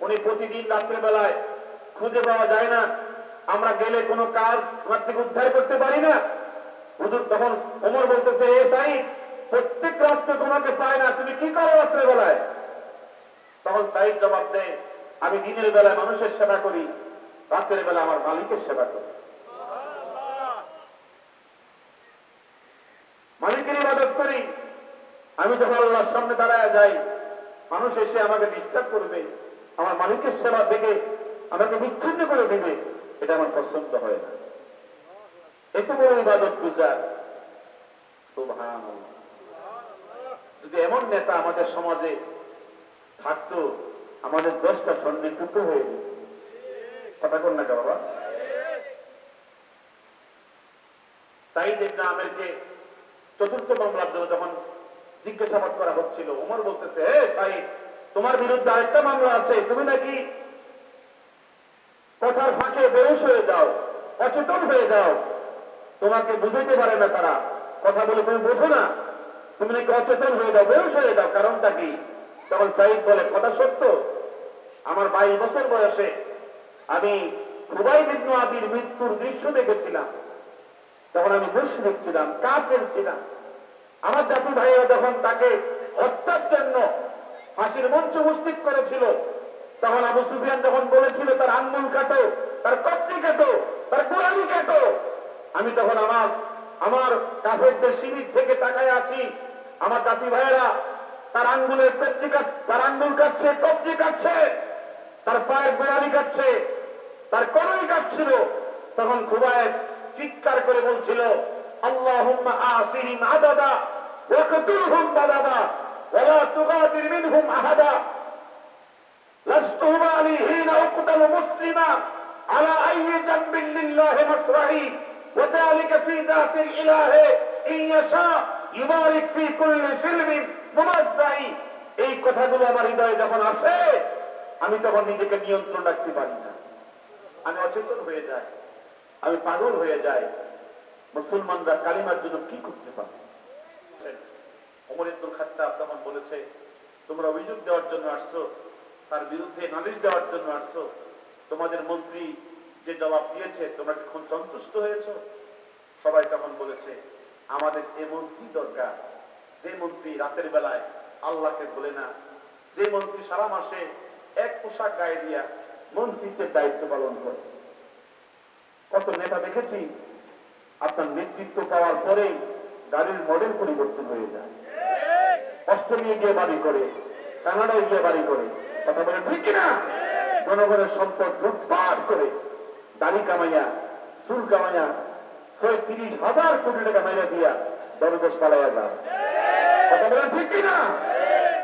উনি প্রতিদিন রাত্রে বেলায় খুঁজে পাওয়া যায় না, আমরা গেলে কোনো কাজ তোমার থেকে উদ্ধার করতে পারি না। হুজুর তখন ওমর বলতেছে, এ সাইদ, প্রত্যেক রাত্রে তোমাকে পায় না, তুমি কি করো রাত্রে বেলায়? তখন সাইদ জবাব দেয়, আমি দিনের বেলায় মানুষের সেবা করি, রাতের বেলা আমার মালিকের সেবা করি। মালিকের ইবাদত করি। আমি যখন আল্লাহর সামনে দাঁড়ায় যাই, মানুষ এসে আমাকে ডিস্টার্ব করবে, আমার মালিকের সেবা থেকে আমাকে বিচ্ছিন্ন করে দিবে, এটা আমার পছন্দ হয় না। এত বড় ইবাদত গুজার, সুবহানাল্লাহ। যদি এমন নেতা আমাদের সমাজে থাকতো, আমাদের 10টা স্বর্ণের টুকরো হয়ে যেত। কথা কর না বাবা। সাইদ ইবনে আমেরকে 4র্থ মামলার জন্য যখন জিজ্ঞাসাবাদ করা হচ্ছিল, ওমর বলতেছে, হে সাইদ, তোমার বিরুদ্ধে আরেকটা মামলা আছে, তুমি নাকি কথার ফাঁকে বেহুশ হয়ে যাও, অচেতন হয়ে যাও, তোমাকে বুঝাইতে পারে না তারা, কথা বলে তুমি বোঝো না, তুমি নাকি অচেতন হয়ে যাও, বেহুশ হয়ে যাও, কারণটা কি? তখন সাইদ বলে, কথা সত্য, আমার 22 বছর বয়সে আমি খুবাইব ইবনে আদির মৃত্যুর দৃশ্য দেখেছিলাম। তখন আমি মুশরিক ছিলাম, কাফের ছিলাম। আমার জাতি ভাইয়েরা যখন তাকে হত্যার জন্য ফাঁসির মঞ্চ উপস্থিত করেছিল, তখন আবু সুফিয়ান যখন বলেছিল তার আঙ্গুল কাটো, তার কবজি কাটো, তার গোড়ালি কাটো, আমি তখন আমার কাফেরদের শিবির থেকে তাকায় আছি, আমার জাতি ভাইয়েরা তার আঙ্গুলের তার আঙ্গুল কাটছে, কবজি কাটছে, তার পায়ের গোড়ালি কাটছে, তার কনুই কাটছিল। তখন খুবাইব চিৎকার করে বলছিল, আল্লাহুম্মা আসিহিম আদাদা ওয়াকতুলহুম বাদাদা ওয়ালা তুগাদির মিনহুম আহাদা লাস্তু উবালি হিনা উকতালু মুসলিমা আলা আইয়ি জামবিন লিল্লাহি মাসরাহি ওয়া যালিকা ফি যাতিল ইলাহি ইন ইয়াশা ইউবারিক ফি কুল্লি শিলবিন মুমাজ্জাই। এই কথাগুলো আমার হৃদয়ে যখন আসে, আমি তখন নিজেকে নিয়ন্ত্রণ রাখতে পারি না, আমি অচেতন হয়ে যাই, আমি পাগল হয়ে যাই। মুসলমানরা কালিমার জন্য কি করতে পারে? ওমর ইবনুল খাত্তাব তখন বলেছে, তোমরা অভিযোগ দেওয়ার জন্য আসছো, তার বিরুদ্ধে নালিশ দেওয়ার জন্য আসছো, তোমাদের মন্ত্রী যে জবাব দিয়েছে তোমরা কি সন্তুষ্ট হয়েছো? সবাই তখন বলেছে, আমাদের এ মন্ত্রী দরকার, যে মন্ত্রী রাতের বেলায় আল্লাহকে বলে না, যে মন্ত্রী সারা মাসে এক পোশাক গায়ে দিয়া মন্ত্রীত্বের দায়িত্ব পালন করে। কত নেতা দেখেছি আপনার নেতৃত্ব পাওয়ার পরে গাড়ির মডেল পরিবর্তন হয়ে যায়, অস্ট্রেলিয়া গিয়ে বাড়ি করে, কানাডায় গিয়ে বাড়ি করে। কথা বলে ঠিক কিনা? জনগণের সম্পদ লুটপাট করে দাড়ি কামাইয়া, চুল কামাইয়া 36,000 কোটি টাকা মাইনা দিয়া দরবেশ পালাইয়া যায়। কথা বলে ঠিক কিনা?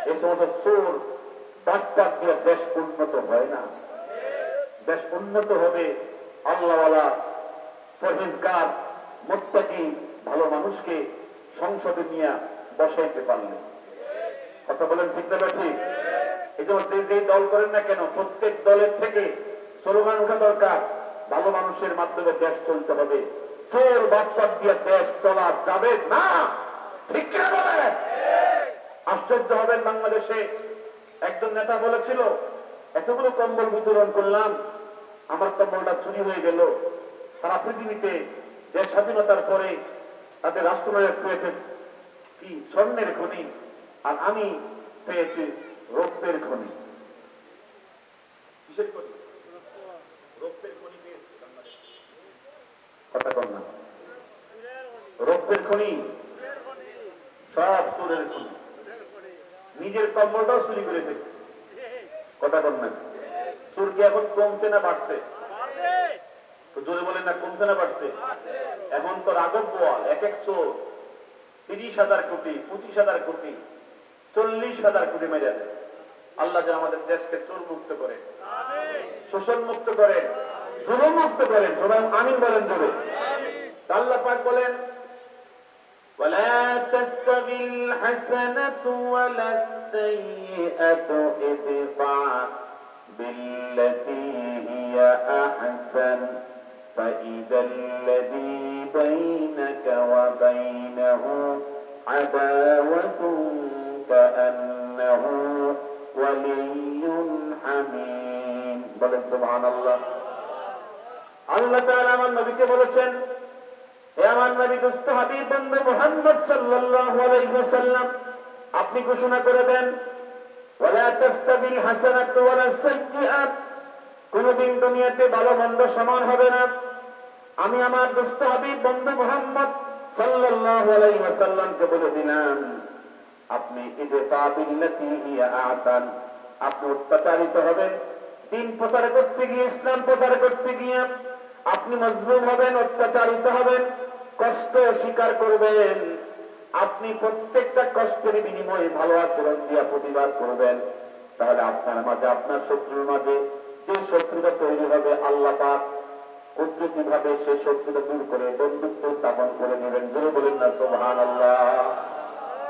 এই সমস্ত চোর বাটপাট দিয়ে দেশ উন্নত হয় না। দেশ উন্নত হবে আল্লাহওয়ালা, পরহেজগার, মুত্তাকি, ভালো মানুষকে সংসদে নিয়ে বসাইতে পারলে। কথা বলেন ঠিক না ঠিক? এই জন্য যে দল করেন না কেন, প্রত্যেক দলের থেকে স্লোগান উঠা দরকার, ভালো মানুষের মাধ্যমে দেশ চলতে হবে, চোর বাটপাট দিয়ে দেশ চলা যাবে না। ঠিক কিনা বলেন? আশ্চর্য হবেন, বাংলাদেশে একজন নেতা বলেছিল, এতগুলো কম্বল বিতরণ করলাম, আমার কম্বলটা চুরি হয়ে গেল। সারা পৃথিবীতে দেশ স্বাধীনতার পরে তাদের রাষ্ট্রনায়ক পেয়েছে কি স্বর্ণের খনি, আর আমি পেয়েছি রৌপ্যের খনি। কিসের খনি? রৌপ্যের খনি পেয়েছি বাংলাদেশ। কথা বল না, রৌপ্যের খনি, সব চোরের খনি। নিজের কম্বলটাও চুরি করে ফেলছে। কথা বল না, চোর কি এখন কমছে না বাড়ছে? তো জোরে বলেন না, কমছে না বাড়ছে? এখন তো রাঘব বল, এক এক চোর 30,000 কোটি, 25,000 কোটি, 40,000 কোটি মেরে দেয়। আল্লাহ যে আমাদের দেশকে চোর মুক্ত করেন, শোষণ মুক্ত করেন, জুলুম মুক্ত করেন। সবাই আমিন বলেন জোরে। আল্লাহ পাক বলেন, ولا تستوي الحسنة ولا السيئة ادفع بالتي هي أحسن فإذا الذي بينك وبينه عداوة كأنه ولي حميم। বলেন সুবহানাল্লাহ। আল্লাহ তাআলা আমার নবীকে বলেছেন, হে আমার নবী দোস্ত হাবিব বন্ধু মুহাম্মদ সাল্লাল্লাহু আলাইহি ওয়াসাল্লাম, আপনি ঘোষণা করে দেন, ওয়ালা তাস্তাবিল হাসানাতু ওয়ালা সাইয়্যাত, কোনদিন দুনিয়াতে ভালো মন্দ সমান হবে না। আমি আমার দোস্ত হাবিব বন্ধু মুহাম্মদ সাল্লাল্লাহু আলাইহি ওয়াসাল্লামকে বলে দিলাম, আপনি ইদফা বিল্লাতি হিয়া আহসান, আপনি অত্যাচারিত হবেন দিন প্রচার করতে গিয়ে, ইসলাম প্রচার করতে গিয়ে আপনি মজলুম হবেন, অত্যাচারিত হবেন, কষ্ট স্বীকার করবেন, আপনি প্রত্যেকটা কষ্টের বিনিময়ে ভালো আচরণ দিয়ে প্রতিবাদ করবেন। তাহলে আপনার মাঝে, আপনার শত্রুর মাঝে যে শত্রুতা তৈরি হবে, আল্লাহ পাক কুদরতি ভাবে সে শত্রুতা দূর করে বন্ধুত্ব স্থাপন করে নেবেন। জোরে বলেন না সুবহানাল্লাহ।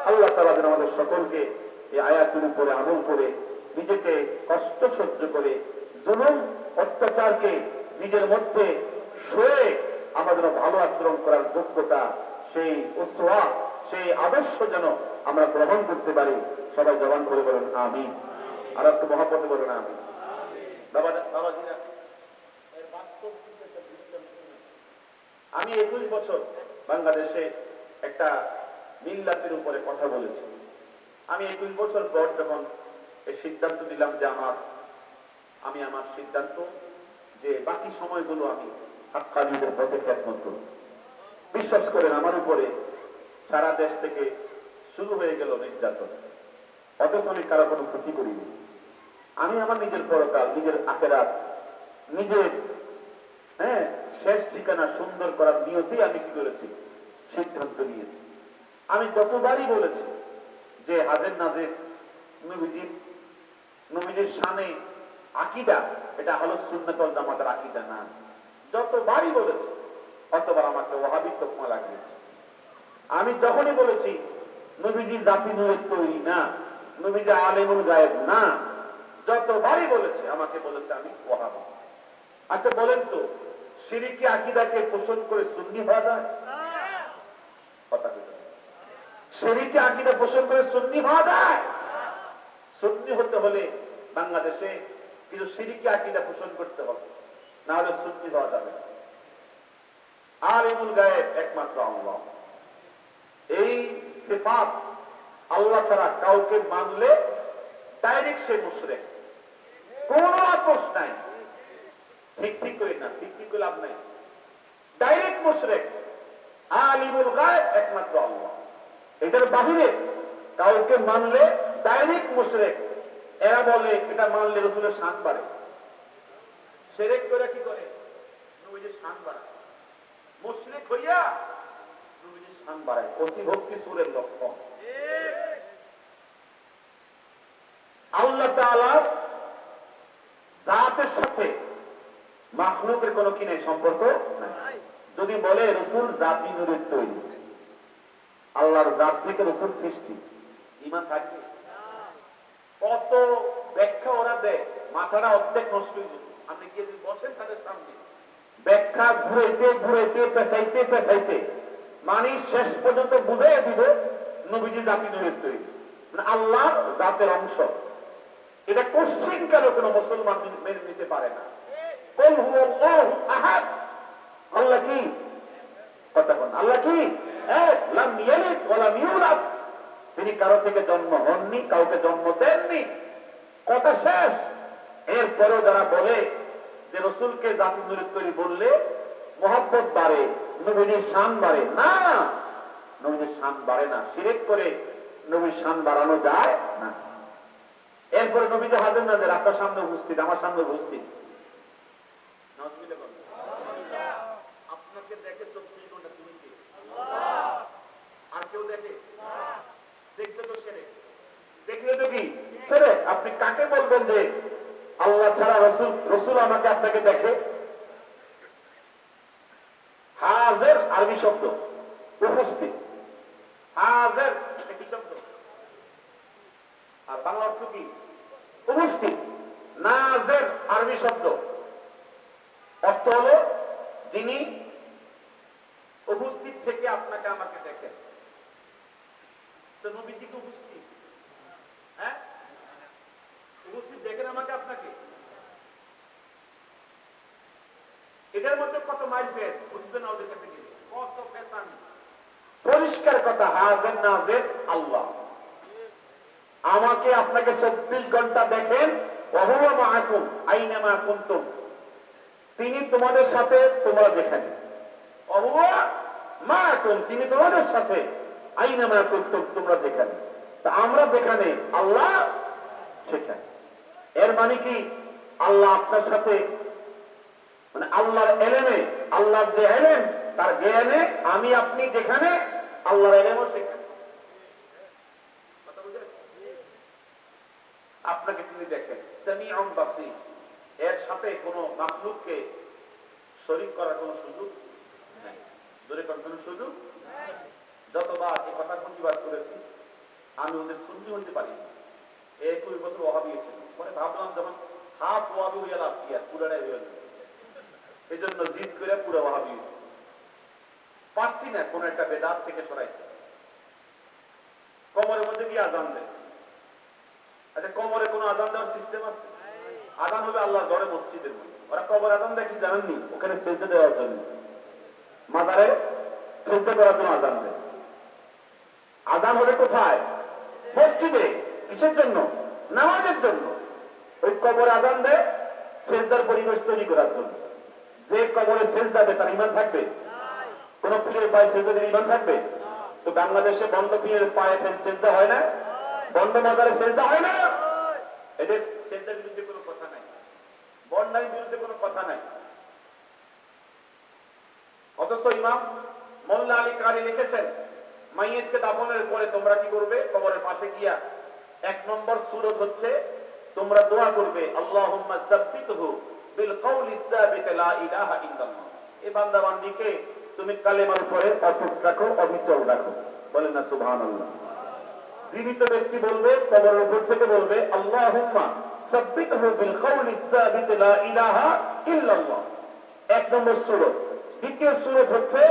আল্লাহ তাআলা যেন আমাদের সকলকে এই আয়াতের উপরে আমল করে, নিজেকে কষ্ট সহ্য করে, জুলুম অত্যাচারকে নিজের মধ্যে সয়ে আমাদের ভালো আচরণ করার যোগ্যতা, সেই উসওয়া, সেই আদর্শ যেন আমরা গ্রহণ করতে পারি। সবাই জবান করে বলেন আমিন। আর একটু মহব্বতে বলেন আমিন। বাবাজিরা, এর বাস্তব একটা দৃষ্টান্ত। আমি 21 বছর বাংলাদেশে একটা মিল্লাতের উপরে কথা বলেছি। আমি 21 বছর পর যখন এই সিদ্ধান্ত নিলাম যে আমি আমার সিদ্ধান্ত যে বাকি সময়গুলো আমি হাক্কানীদের পথে খেদমত করব। বিশ্বাস করেন, আমার উপরে সারা দেশ থেকে শুরু হয়ে গেল নির্যাতন, অথচ আমি কারো কোনো ক্ষতি করিনি। আমি আমার নিজের পরকাল, নিজের আখিরাত, নিজের শেষ ঠিকানা সুন্দর করার নিয়তেই আমি কি করেছি, সিদ্ধান্ত নিয়েছি। আমি যতবারই বলেছি যে হাজের নাজের নবীজির শানে আকীদা, এটা হলো সুন্নাত ওয়াল জামাতের আকীদা না। যতবারই বলেছি, অতবার আমাকে ওয়াহাবি তকমা লাগিয়েছে। আমি যখনই বলেছি নবীজি জাতি নূরের তৈরি না, নবীজি আলেমুল গায়েব না, যতবারই বলেছে আমাকে বলেছে আমি ওয়াহাবি। আচ্ছা বলেন তো, শিরকি আকীদাকে পোষণ করে সুন্নি হওয়া যায়? কথা বলেন, শিরকি আকীদা পোষণ করে সুন্নি হওয়া যায়? সুন্নি হতে হলে বাংলাদেশে কিছু শিরকি আকীদা পোষণ করতে হবে, না হলে সুন্নি হওয়া যাবে না। আলিমুল গায়েব একমাত্র আল্লাহ। এই সিফাত আল্লাহ ছাড়া কাউকে মানলে ডাইরেক্ট সে মুশরিক, কোনো আপোষ নাই। ঠিক করে না, ঠিক করে লাভ নাই, ডাইরেক্ট মুশরিক। আলিমুল গায়েব একমাত্র আল্লাহ, এটার বাহিরে কাউকে মানলে ডাইরেক্ট মুশরিক। এরা বলে এটা মানলে রাসূলের শান বাড়ে। শিরক করে কি করে? নবীজির শান বাড়ায়। মুশরিক হইয়া নবীজির শান বাড়ায়, অতিভক্তি সূরের লক্ষণ। আল্লাহ তাআলা জাতের সাথে মাখলুকের কোনো কি নেই, সম্পর্ক নাই। যদি বলে রাসূল জাতি নূরের তৈরি, আল্লাহর জাত থেকে রাসূল সৃষ্টি, ঈমান থাকবে? কত ব্যাখ্যা ওরা দেয়, মাথাটা অর্ধেক নষ্ট হয়ে যাবে। আপনি গিয়ে যদি বসেন তাদের সামনে, ব্যাখ্যা ঘুরাইতে ঘুরাইতে পেঁচাইতে পেঁচাইতে মানে শেষ পর্যন্ত বুঝাইয়া দিবে নবীজি জাতি নবীর তৈরি, আল্লাহ জাতের অংশ। এটা কোশ্চিন কেন কোনো মুসলমান মেনে নিতে পারে না। কুল হুয়াল্লাহু আহাদ, আল্লাহ কি কথা কোন, আল্লাহ কি এক, লাম ইয়ালিদ ওয়া লাম ইউলাদ, তিনি কারো থেকে জন্ম হননি, কাউকে জন্ম দেননি, কথা শেষ। এরপরেও যারা বলে যে রসুলকে জাতি নূরের তৈরি বললে মহব্বত বাড়ে, নবীর শান বাড়ে, না, নবীর শান বাড়ে না, শিরক করে নবীর শান বাড়ানো যায় না। এরপরে নবী যে হাজির নাজির আপনার সামনে উপস্থিত, আমার সামনে উপস্থিত, আপনাকে দেখে 24 ঘন্টা, তুমি কি আর কেউ দেখে? দেখলে তো সেরে, দেখলে তো কি সেরে। আপনি কাকে বলবেন যে আল্লাহ ছাড়া রসুল, রসুল আমাকে আপনাকে দেখে? হাজির আরবি শব্দ, উপস্থিত, হাজির কি শব্দ, আর বাংলা অর্থ কি? উপস্থিত। নাজির আরবি শব্দ, অর্থ হলো যিনি উপস্থিত থেকে আপনাকে আমাকে দেখেন। তো নবীজি কি উপস্থিত? হ্যাঁ, উপস্থিত দেখেন আমাকে আপনাকে। এটার মধ্যে কত মাইফের বুঝবে না ওদের কাছে গেলে, কত পেশানি। পরিষ্কার কথা, হাজির নাজির আল্লাহ আমাকে আপনাকে 24 ঘন্টা দেখেন। ওয়াহুয়া মাআকুম আইনামা কুনতুম, তিনি তোমাদের সাথে তোমরা যেখানে, ওয়াহুয়া মাআকুম তিনি তোমাদের সাথে, আইনামা কুনতুম তোমরা যেখানে। তা আমরা যেখানে, আল্লাহ সেখানে। এর মানে কি আল্লাহ আপনার সাথে, মানে আল্লাহর এলেমে, আল্লাহর যে এলেম তার জ্ঞানে আমি আপনি যেখানে, আল্লাহর এলেমও সেখানে। আপনাকে তিনি দেখেন, সামিউন বাসীর, এর সাথে কোনো মাখলুককে শরীক করার কোনো সুযোগ নাই। জোরে কোনো সুযোগ নাই। যতবার এই কথা প্রতিবাদ করেছি আমি ওদের সুন্নি হইতে পারি না। 21 বছর ওয়াহাবি ছিল, পরে ভাবলাম যখন হাফ ওয়াহাবি হয়ে লাভ কি আর, পুরাটাই হয়ে গেল। এই জন্য জিদ করে পুরো ওয়াহাবি হয়েছে, পারছি না কোন একটা বেদাত থেকে সরাইতে। কবরের মধ্যে গিয়ে আজান দেয়। আচ্ছা, কবরে কোনো আজান দেওয়ার সিস্টেম আছে? আজান হবে আল্লাহর ঘরে, মসজিদের মধ্যে। ওরা কবর আজান দেয় কি জানেননি? ওখানে সেজদা দেওয়ার জন্য, মাজারে সেজদা করার জন্য আজান দেয়। আজান হবে কোথায়? মসজিদে। কিসের জন্য? নামাজের জন্য। ওই কবরে আজান দেয় সেজদার পরিবেশ তৈরি করার জন্য। যে কবরে সেজদা দেয় তার ঈমান থাকবে? কোন পীরের পায়ে সেজদা দিলে ঈমান থাকবে? তো বাংলাদেশে বন্ধ পীরের পায়ে সেজদা হয় না, বন্ধ মাজারে সেজদা হয় না। এদের সেজদার বিরুদ্ধে কোনো কথা নাই, বন্যার বিরুদ্ধে কোনো কথা নাই। অথচ ইমাম মোল্লা আলী কারি লিখেছেন, মাইয়িতকে দাফনের পরে তোমরা কি করবে? কবরের পাশে গিয়া 1 নম্বর সূরত হচ্ছে তোমরা দোয়া করবে, আল্লাহুম্মা সাব্বিতহু বিল কওলিস সাবিত লা ইলাহা ইল্লাল্লাহ। এই বান্দা বান্দীকে তুমি কালেমার উপরে অটুট রাখো, অবিচল রাখো। বলেন না সুবহানাল্লাহ। জীবিত ব্যক্তি বলবে, কবরের উপর থেকে বলবে, আল্লাহুম্মা সাব্বিতহু বিল কওলিস সাবিত লা ইলাহা ইল্লাল্লাহ। 1 নম্বর সূরত। দ্বিতীয় সূরত হচ্ছে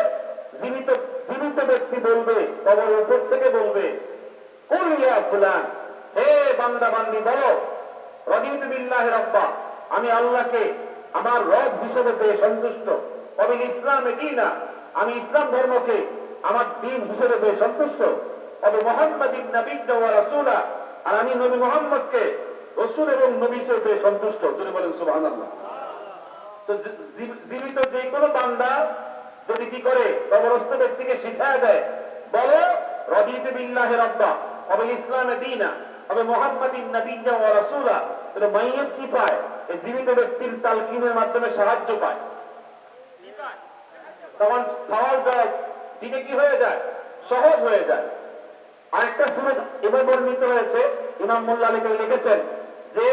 জীবিত ব্যক্তি বলবে, কবরের উপর থেকে বলবে, কুল ইয়া ফুলান, হে বান্দা বান্দি বলো, রাদিতু বিল্লাহি রাব্বা, আমি আল্লাহকে আমার রব হিসেবে পেয়ে সন্তুষ্ট, ওয়াবিল ইসলামে দীনা, আমি ইসলাম ধর্মকে আমার দ্বীন হিসেবে পেয়ে সন্তুষ্ট, ওয়া মুহাম্মাদিন নাবিয়্যা ওয়া রাসূলা, আর আমি নবী মুহাম্মদকে রাসূল এবং নবী হিসেবে পেয়ে সন্তুষ্ট। তিনি বলেন সুবহানাল্লাহ। তো জীবিত যে কোনো বান্দা যদি কি করে কবরস্থ ব্যক্তিকে শিখায় দেয়, বলো রাদিতু বিল্লাহি রাব্বা ওয়া বিল ইসলামে দীনা ওয়া মুহাম্মাদিন নাবিয়্যা ওয়া রাসূলা, তাহলে মাইয়িত কি পায়? এই জীবিত ব্যক্তির তালকিনের মাধ্যমে সাহায্য পায়। তখন সওয়াল জবাব দিতে কি হয়ে যায়? সহজ হয়ে যায়। আরেকটা সূরত এবার বর্ণিত হয়েছে, ইমাম মোল্লা আলী কারি লিখেছেন যে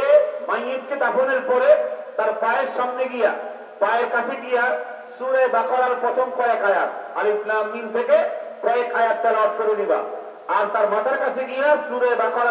মাইয়িতকে দাফনের পরে তার পায়ের সামনে গিয়া, পায়ের কাছে গিয়া সূরা বাকারার প্রথম কয়েক আয়াত, আলিফ লাম মিম থেকে কয়েক আয়াত তেলাওয়াত করে দিবা, আর তার মাথার কাছে গিয়া সূরা বাকারার